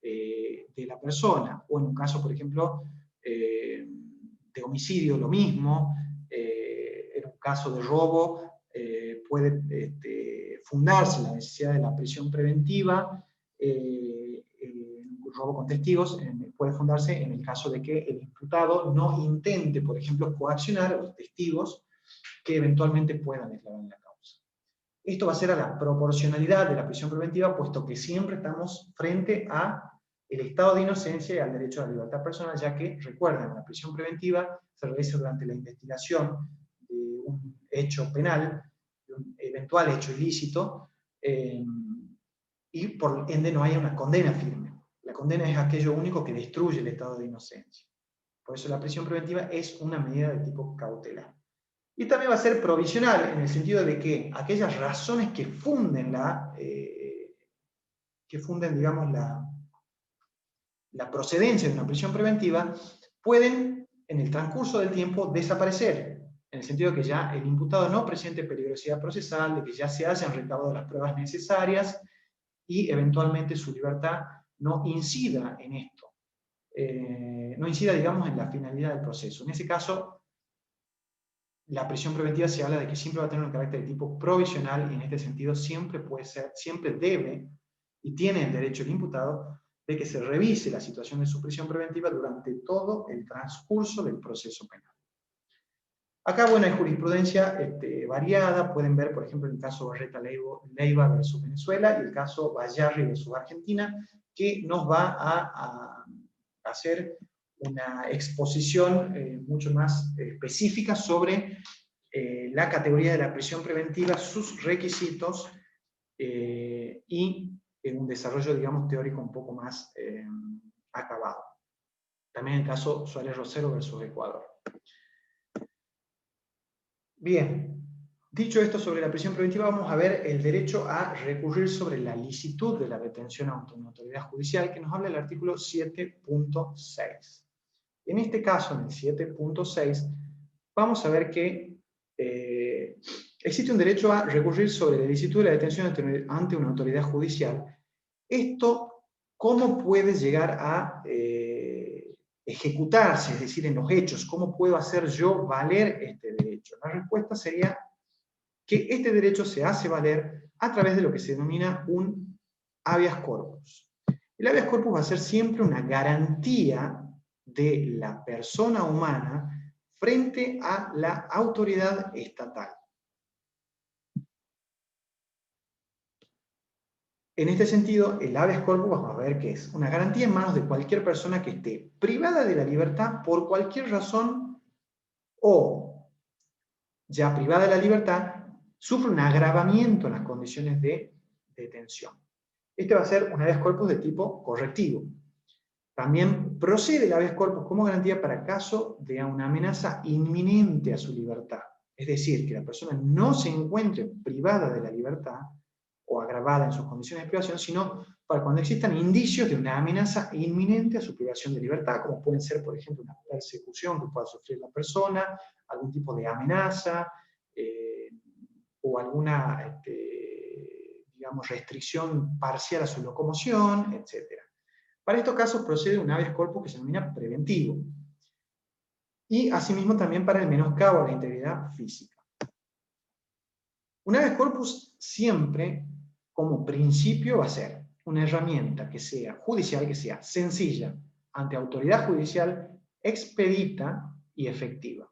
A: de la persona, o en un caso, por ejemplo, de homicidio, lo mismo, en un caso de robo, puede fundarse la necesidad de la prisión preventiva, robo con testigos, puede fundarse en el caso de que el imputado no intente, por ejemplo, coaccionar a los testigos que eventualmente puedan declarar en la causa. Esto va a ser a la proporcionalidad de la prisión preventiva, puesto que siempre estamos frente a el estado de inocencia y al derecho a la libertad personal, ya que, recuerden, la prisión preventiva se realiza durante la investigación de un hecho penal, de un eventual hecho ilícito, y por ende no hay una condena firme. La condena es aquello único que destruye el estado de inocencia. Por eso la prisión preventiva es una medida de tipo cautelar. Y también va a ser provisional, en el sentido de que aquellas razones que funden, digamos, la procedencia de una prisión preventiva pueden, en el transcurso del tiempo, desaparecer, en el sentido de que ya el imputado no presente peligrosidad procesal, de que ya se hayan recabado las pruebas necesarias y eventualmente su libertad no incida en esto, no incida, digamos, en la finalidad del proceso. En ese caso, la prisión preventiva se habla de que siempre va a tener un carácter de tipo provisional y en este sentido siempre puede ser, siempre debe y tiene el derecho el imputado de que se revise la situación de su prisión preventiva durante todo el transcurso del proceso penal. Acá, bueno, hay jurisprudencia variada, pueden ver, por ejemplo, el caso Barreta Leiva versus Venezuela y el caso Bayarri versus Argentina, que nos va a hacer una exposición mucho más específica sobre la categoría de la prisión preventiva, sus requisitos y un desarrollo, digamos, teórico un poco más acabado. También el caso Suárez Rosero versus Ecuador. Bien, dicho esto sobre la prisión preventiva, vamos a ver el derecho a recurrir sobre la licitud de la detención ante una autoridad judicial, que nos habla el artículo 7.6. En este caso, en el 7.6, vamos a ver que existe un derecho a recurrir sobre la licitud de la detención ante una autoridad judicial. Esto, ¿cómo puede llegar a ejecutarse? Es decir, en los hechos, ¿cómo puedo hacer yo valer este derecho? La respuesta sería que este derecho se hace valer a través de lo que se denomina un habeas corpus. El habeas corpus va a ser siempre una garantía de la persona humana frente a la autoridad estatal. En este sentido, el habeas corpus vamos a ver que es una garantía en manos de cualquier persona que esté privada de la libertad por cualquier razón o, ya privada de la libertad, sufre un agravamiento en las condiciones de detención. Este va a ser un habeas corpus de tipo correctivo. También procede el habeas corpus como garantía para caso de una amenaza inminente a su libertad. Es decir, que la persona no se encuentre privada de la libertad o agravada en sus condiciones de privación, sino para cuando existan indicios de una amenaza inminente a su privación de libertad, como pueden ser, por ejemplo, una persecución que pueda sufrir la persona, algún tipo de amenaza, o alguna, digamos, restricción parcial a su locomoción, etc. Para estos casos procede un habeas corpus que se denomina preventivo. Y asimismo también para el menoscabo a la integridad física. Un habeas corpus siempre, como principio, va a ser una herramienta que sea judicial, que sea sencilla, ante autoridad judicial, expedita y efectiva.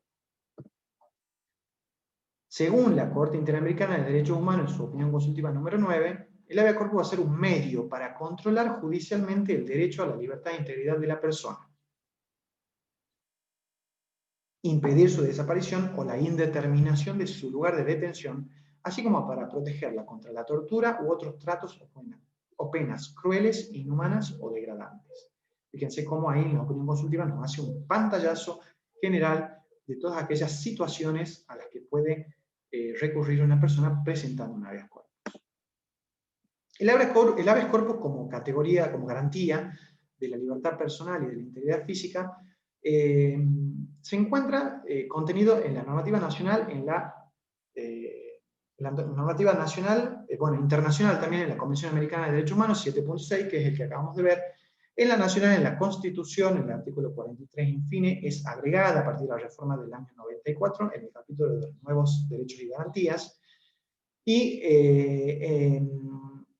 A: Según la Corte Interamericana de Derechos Humanos en su opinión consultiva número 9, el habeas corpus va a ser un medio para controlar judicialmente el derecho a la libertad e integridad de la persona, impedir su desaparición o la indeterminación de su lugar de detención, así como para protegerla contra la tortura u otros tratos o penas crueles, inhumanas o degradantes. Fíjense cómo ahí en la opinión consultiva nos hace un pantallazo general de todas aquellas situaciones a las que puede recurrir una persona presentando un habeas corpus. El habeas corpus como categoría, como garantía de la libertad personal y de la integridad física, se encuentra contenido en la normativa nacional, en la normativa nacional, internacional también, en la Convención Americana de Derechos Humanos 7.6, que es el que acabamos de ver, en la nacional, en la Constitución, en el artículo 43 infine, es agregada a partir de la reforma del año 94, en el capítulo de los nuevos derechos y garantías, y en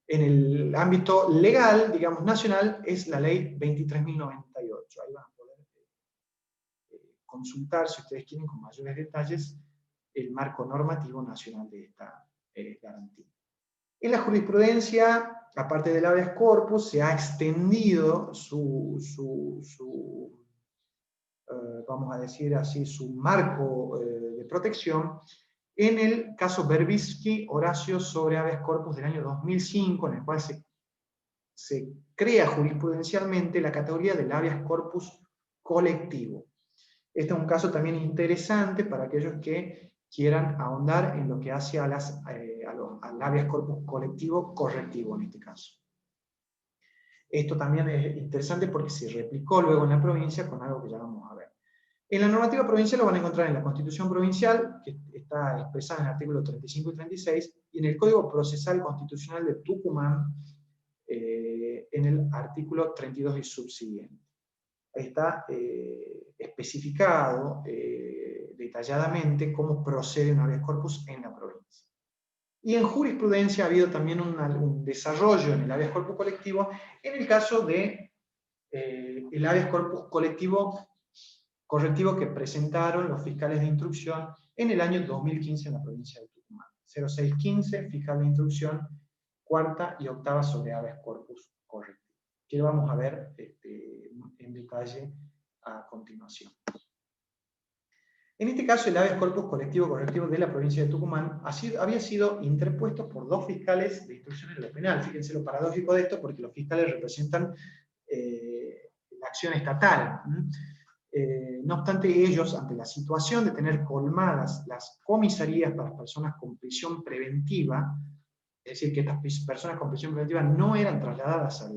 A: el ámbito legal, digamos, nacional, es la ley 23.098. Ahí van a poder consultar, si ustedes quieren, con mayores detalles, el marco normativo nacional de esta garantía. En la jurisprudencia, aparte del habeas corpus, se ha extendido vamos a decir así, su marco de protección en el caso Berbisky Horacio sobre habeas corpus del año 2005, en el cual se crea jurisprudencialmente la categoría del habeas corpus colectivo. Este es un caso también interesante para aquellos que quieran ahondar en lo que hace al habeas corpus colectivo correctivo en este caso. Esto también es interesante porque se replicó luego en la provincia con algo que ya vamos a ver. En la normativa provincial lo van a encontrar en la Constitución Provincial, que está expresada en el artículo 35 y 36, y en el Código Procesal Constitucional de Tucumán, en el artículo 32 y subsiguiente. Ahí está especificado detalladamente cómo procede un habeas corpus en la provincia. Y en jurisprudencia ha habido también un desarrollo en el habeas corpus colectivo en el caso de el habeas corpus correctivo que presentaron los fiscales de instrucción en el año 2015 en la provincia de Tucumán. 0615, fiscal de instrucción, cuarta y octava sobre habeas corpus correctivo. que vamos a ver en detalle a continuación. En este caso, el habeas corpus colectivo correctivo de la provincia de Tucumán había sido interpuesto por 2 fiscales de instrucción en lo penal. Fíjense lo paradójico de esto, porque los fiscales representan la acción estatal. No obstante, ellos, ante la situación de tener colmadas las comisarías para personas con prisión preventiva, es decir, que estas personas con prisión preventiva no eran trasladadas a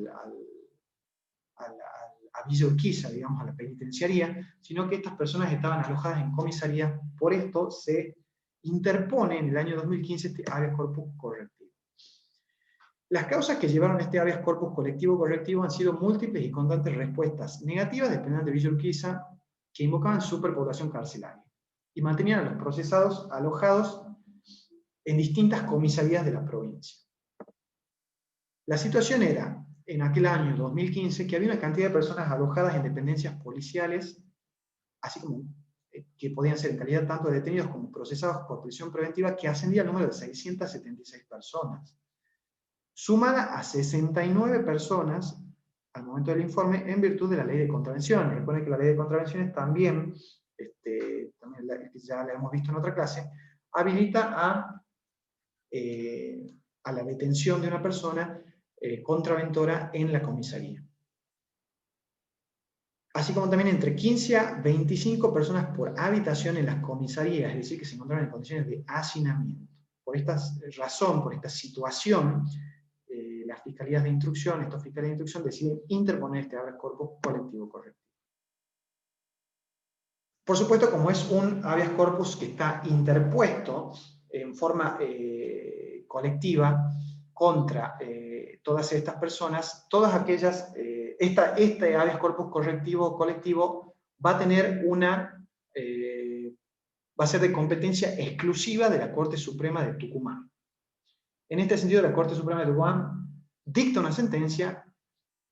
A: Villa Urquiza, digamos, a la penitenciaría, sino que estas personas estaban alojadas en comisaría. Por esto se interpone en el año 2015 este habeas corpus correctivo. Las causas que llevaron a este habeas corpus colectivo correctivo han sido múltiples y constantes respuestas negativas del penal de Villa Urquiza que invocaban superpoblación carcelaria y mantenían a los procesados alojados en distintas comisarías de la provincia. La situación era, en aquel año 2015, que había una cantidad de personas alojadas en dependencias policiales, así como que podían ser en calidad tanto de detenidos como procesados por prisión preventiva, que ascendía al número de 676 personas, sumada a 69 personas al momento del informe en virtud de la ley de contravenciones. Recuerden que la ley de contravenciones también ya la hemos visto en otra clase, habilita a la detención de una persona contraventora en la comisaría. Así como también entre 15 a 25 personas por habitación en las comisarías, es decir, que se encontraban en condiciones de hacinamiento. Por esta razón, por esta situación, las fiscalías de instrucción, estos fiscales de instrucción deciden interponer este habeas corpus colectivo correctivo. Por supuesto, como es un habeas corpus que está interpuesto en forma colectiva contra todas estas personas, todas aquellas, este habeas corpus correctivo colectivo va a tener va a ser de competencia exclusiva de la Corte Suprema de Tucumán. En este sentido, la Corte Suprema de Tucumán dicta una sentencia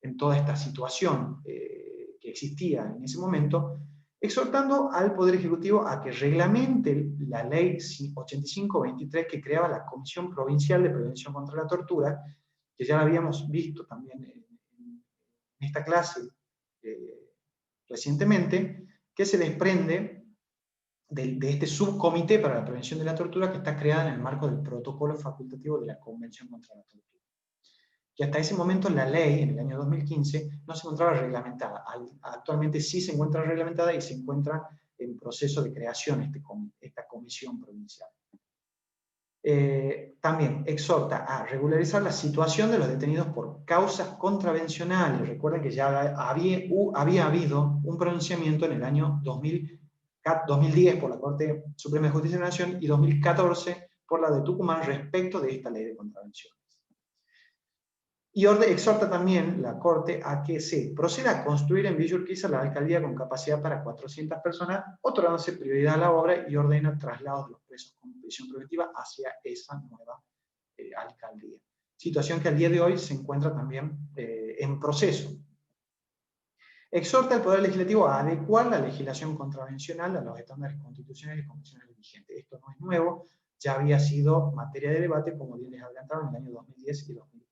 A: en toda esta situación que existía en ese momento, exhortando al Poder Ejecutivo a que reglamente la Ley 8523 que creaba la Comisión Provincial de Prevención contra la Tortura, que ya la habíamos visto también en esta clase recientemente, que se desprende de este subcomité para la prevención de la tortura que está creada en el marco del protocolo facultativo de la Convención contra la Tortura. Que hasta ese momento la ley, en el año 2015, no se encontraba reglamentada. Actualmente sí se encuentra reglamentada y se encuentra en proceso de creación esta comisión provincial. También exhorta a regularizar la situación de los detenidos por causas contravencionales. Recuerden que ya había habido un pronunciamiento en el año 2010 por la Corte Suprema de Justicia de la Nación y 2014 por la de Tucumán respecto de esta ley de contravenciones. Y exhorta también la Corte a que se proceda a construir en Villa Urquiza la alcaldía con capacidad para 400 personas, otorgándose prioridad a la obra, y ordena traslados de los presos con prisión preventiva hacia esa nueva alcaldía. Situación que al día de hoy se encuentra también en proceso. Exhorta al Poder Legislativo a adecuar la legislación contravencional a los estándares constitucionales y convencionales vigentes. Esto no es nuevo, ya había sido materia de debate, como bien les adelantaron, en el año 2010 y 2000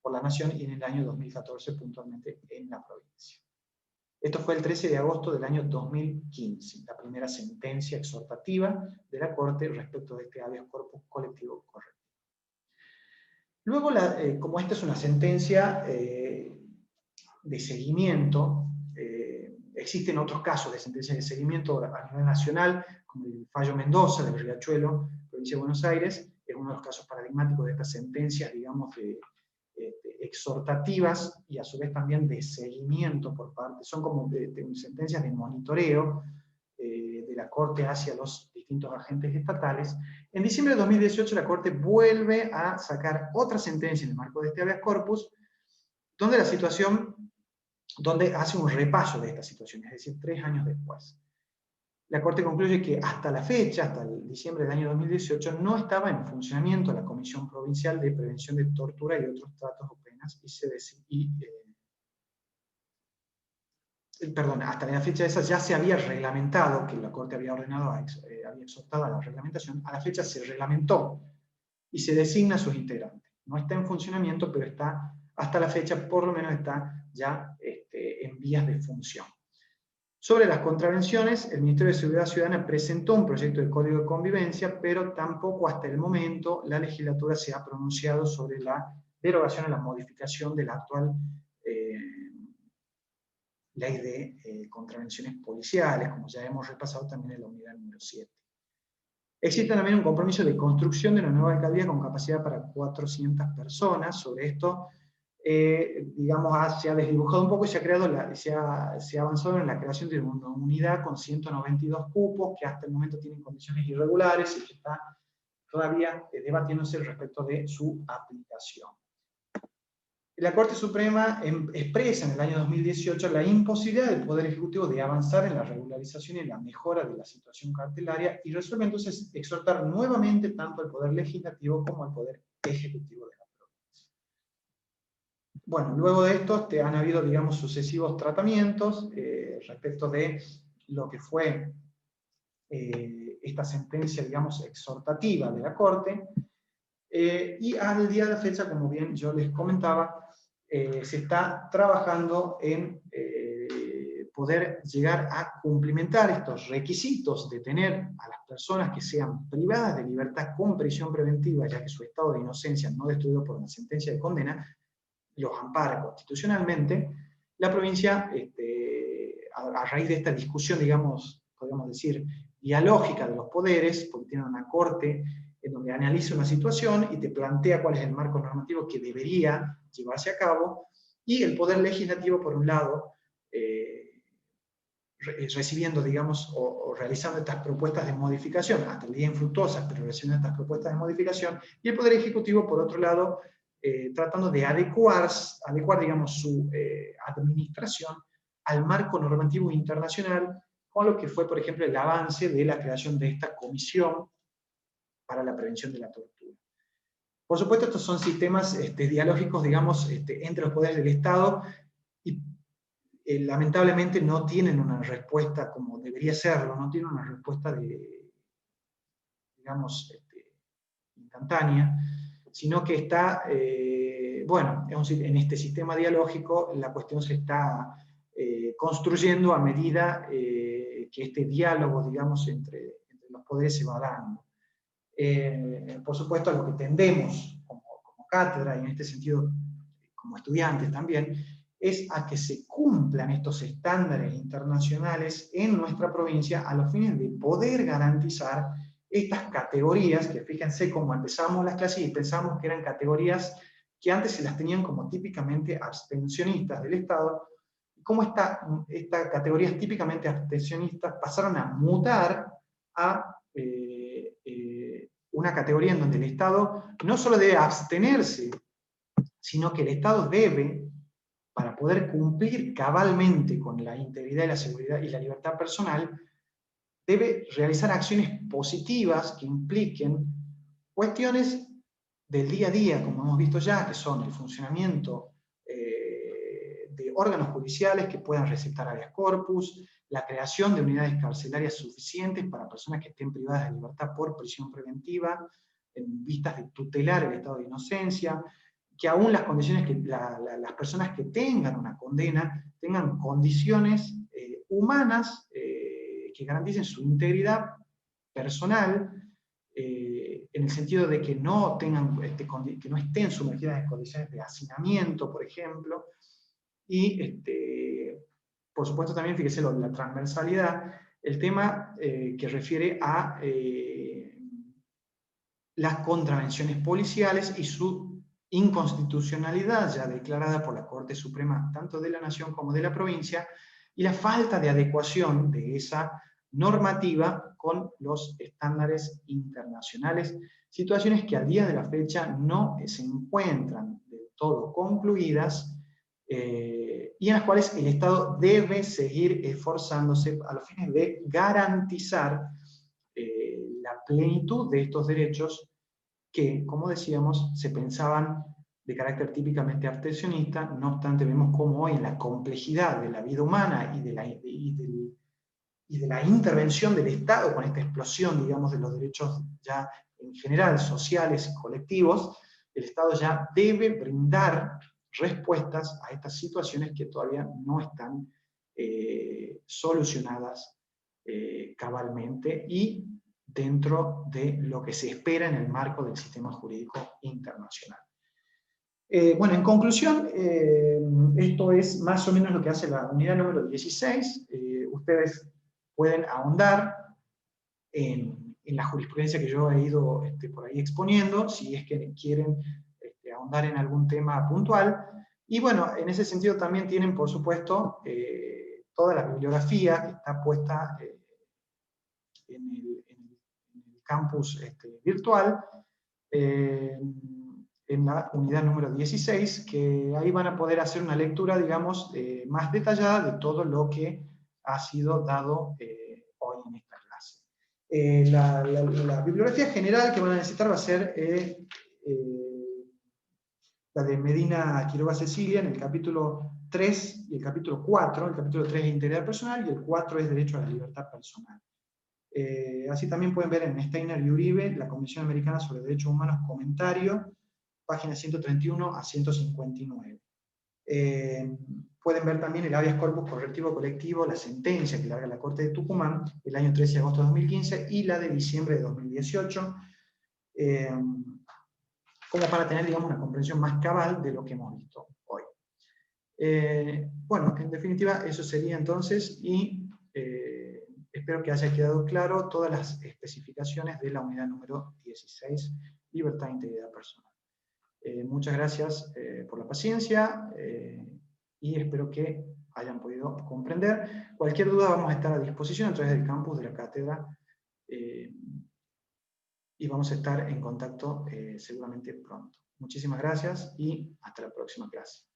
A: por la Nación, y en el año 2014 puntualmente en la provincia. Esto fue el 13 de agosto del año 2015, la primera sentencia exhortativa de la Corte respecto de este habeas corpus colectivo correctivo. Luego, como esta es una sentencia de seguimiento, existen otros casos de sentencias de seguimiento a nivel nacional, como el fallo Mendoza del Riachuelo, provincia de Buenos Aires, es uno de los casos paradigmáticos de estas sentencias, digamos, exhortativas y a su vez también de seguimiento por parte, son como sentencias de monitoreo de la Corte hacia los distintos agentes estatales. En diciembre de 2018 la Corte vuelve a sacar otra sentencia en el marco de este habeas corpus, donde hace un repaso de esta situación, es decir, 3 años después. La Corte concluye que hasta la fecha, hasta el diciembre del año 2018, no estaba en funcionamiento la Comisión Provincial de Prevención de Tortura y otros tratos o penas, hasta la fecha de esa ya se había reglamentado, que la Corte había ordenado, había exhortado a la reglamentación, a la fecha se reglamentó y se designa a sus integrantes. No está en funcionamiento, pero está hasta la fecha por lo menos está ya en vías de función. Sobre las contravenciones, el Ministerio de Seguridad Ciudadana presentó un proyecto de Código de Convivencia, pero tampoco hasta el momento la legislatura se ha pronunciado sobre la derogación o la modificación de la actual ley de contravenciones policiales, como ya hemos repasado también en la unidad número 7. Existe también un compromiso de construcción de una nueva alcaldía con capacidad para 400 personas. Sobre esto, digamos, se ha desdibujado un poco y se ha avanzado en la creación de una unidad con 192 cupos, que hasta el momento tienen condiciones irregulares y que está todavía debatiéndose respecto de su aplicación. La Corte Suprema expresa en el año 2018 la imposibilidad del Poder Ejecutivo de avanzar en la regularización y en la mejora de la situación carcelaria, y resuelve entonces exhortar nuevamente tanto al Poder Legislativo como al Poder Ejecutivo de la provincia. Bueno, luego de esto han habido, digamos, sucesivos tratamientos respecto de lo que fue esta sentencia, digamos, exhortativa de la Corte, y al día de la fecha, como bien yo les comentaba, se está trabajando en poder llegar a cumplimentar estos requisitos de tener a las personas que sean privadas de libertad con prisión preventiva, ya que su estado de inocencia no destruido por una sentencia de condena los ampara constitucionalmente. La provincia, a raíz de esta discusión, digamos, podríamos decir, dialógica de los poderes, porque tiene una corte en donde analiza una situación y te plantea cuál es el marco normativo que debería llevarse a cabo, y el Poder Legislativo, por un lado, recibiendo, digamos, o realizando estas propuestas de modificación, hasta el día infructuosas, pero recibiendo estas propuestas de modificación, y el Poder Ejecutivo, por otro lado, tratando de adecuar, digamos, su administración al marco normativo internacional, con lo que fue, por ejemplo, el avance de la creación de esta comisión para la prevención de la tortura. Por supuesto, estos son sistemas dialógicos, digamos, entre los poderes del Estado, y lamentablemente no tienen una respuesta como debería serlo, no tienen una respuesta digamos, instantánea, sino que está, bueno, en este sistema dialógico la cuestión se está construyendo a medida que este diálogo, digamos, entre los poderes se va dando. Por supuesto, a lo que tendemos como cátedra, y en este sentido como estudiantes también, es a que se cumplan estos estándares internacionales en nuestra provincia a los fines de poder garantizar estas categorías, que fíjense cómo empezamos las clases y pensamos que eran categorías que antes se las tenían como típicamente abstencionistas del Estado, y cómo estas categorías típicamente abstencionistas pasaron a mutar a una categoría en donde el Estado no solo debe abstenerse, sino que el Estado debe, para poder cumplir cabalmente con la integridad y la seguridad y la libertad personal, debe realizar acciones positivas que impliquen cuestiones del día a día, como hemos visto ya, que son el funcionamiento de órganos judiciales que puedan receptar habeas corpus, la creación de unidades carcelarias suficientes para personas que estén privadas de libertad por prisión preventiva, en vistas de tutelar el estado de inocencia, que aún las condiciones que las personas que tengan una condena tengan condiciones humanas que garanticen su integridad personal, en el sentido de que no tengan, que no estén sumergidas en condiciones de hacinamiento, por ejemplo, y por supuesto también, fíjese lo de la transversalidad, el tema que refiere a las contravenciones policiales y su inconstitucionalidad ya declarada por la Corte Suprema tanto de la Nación como de la provincia, y la falta de adecuación de esa normativa con los estándares internacionales, situaciones que al día de la fecha no se encuentran del todo concluidas, y en las cuales el Estado debe seguir esforzándose a los fines de garantizar la plenitud de estos derechos que, como decíamos, se pensaban de carácter típicamente abstencionista. No obstante, vemos cómo hoy en la complejidad de la vida humana y de la intervención del Estado con esta explosión, digamos, de los derechos ya en general sociales y colectivos, el Estado ya debe brindar respuestas a estas situaciones que todavía no están solucionadas cabalmente y dentro de lo que se espera en el marco del sistema jurídico internacional. Bueno, en conclusión, esto es más o menos lo que hace la unidad número 16. Ustedes pueden ahondar en la jurisprudencia que yo he ido por ahí exponiendo, si es que quieren ahondar en algún tema puntual. Y bueno, en ese sentido también tienen, por supuesto, toda la bibliografía que está puesta en el campus virtual, en la unidad número 16, que ahí van a poder hacer una lectura, digamos, más detallada de todo lo que ha sido dado hoy en esta clase. La bibliografía general que van a necesitar va a ser la de Medina Quiroga Cecilia, en el capítulo 3 y el capítulo 4. El capítulo 3 es integridad personal y el 4 es derecho a la libertad personal. Así también pueden ver en Steiner y Uribe, la Convención Americana sobre Derechos Humanos, comentario, páginas 131 a 159. Pueden ver también el habeas corpus correctivo colectivo, la sentencia que larga la Corte de Tucumán el año 13 de agosto de 2015 y la de diciembre de 2018, como para tener, digamos, una comprensión más cabal de lo que hemos visto hoy. Bueno, en definitiva, eso sería entonces, y espero que haya quedado claro todas las especificaciones de la unidad número 16, libertad e integridad personal. Muchas gracias por la paciencia y espero que hayan podido comprender. Cualquier duda vamos a estar a disposición a través del campus de la cátedra y vamos a estar en contacto seguramente pronto. Muchísimas gracias y hasta la próxima clase.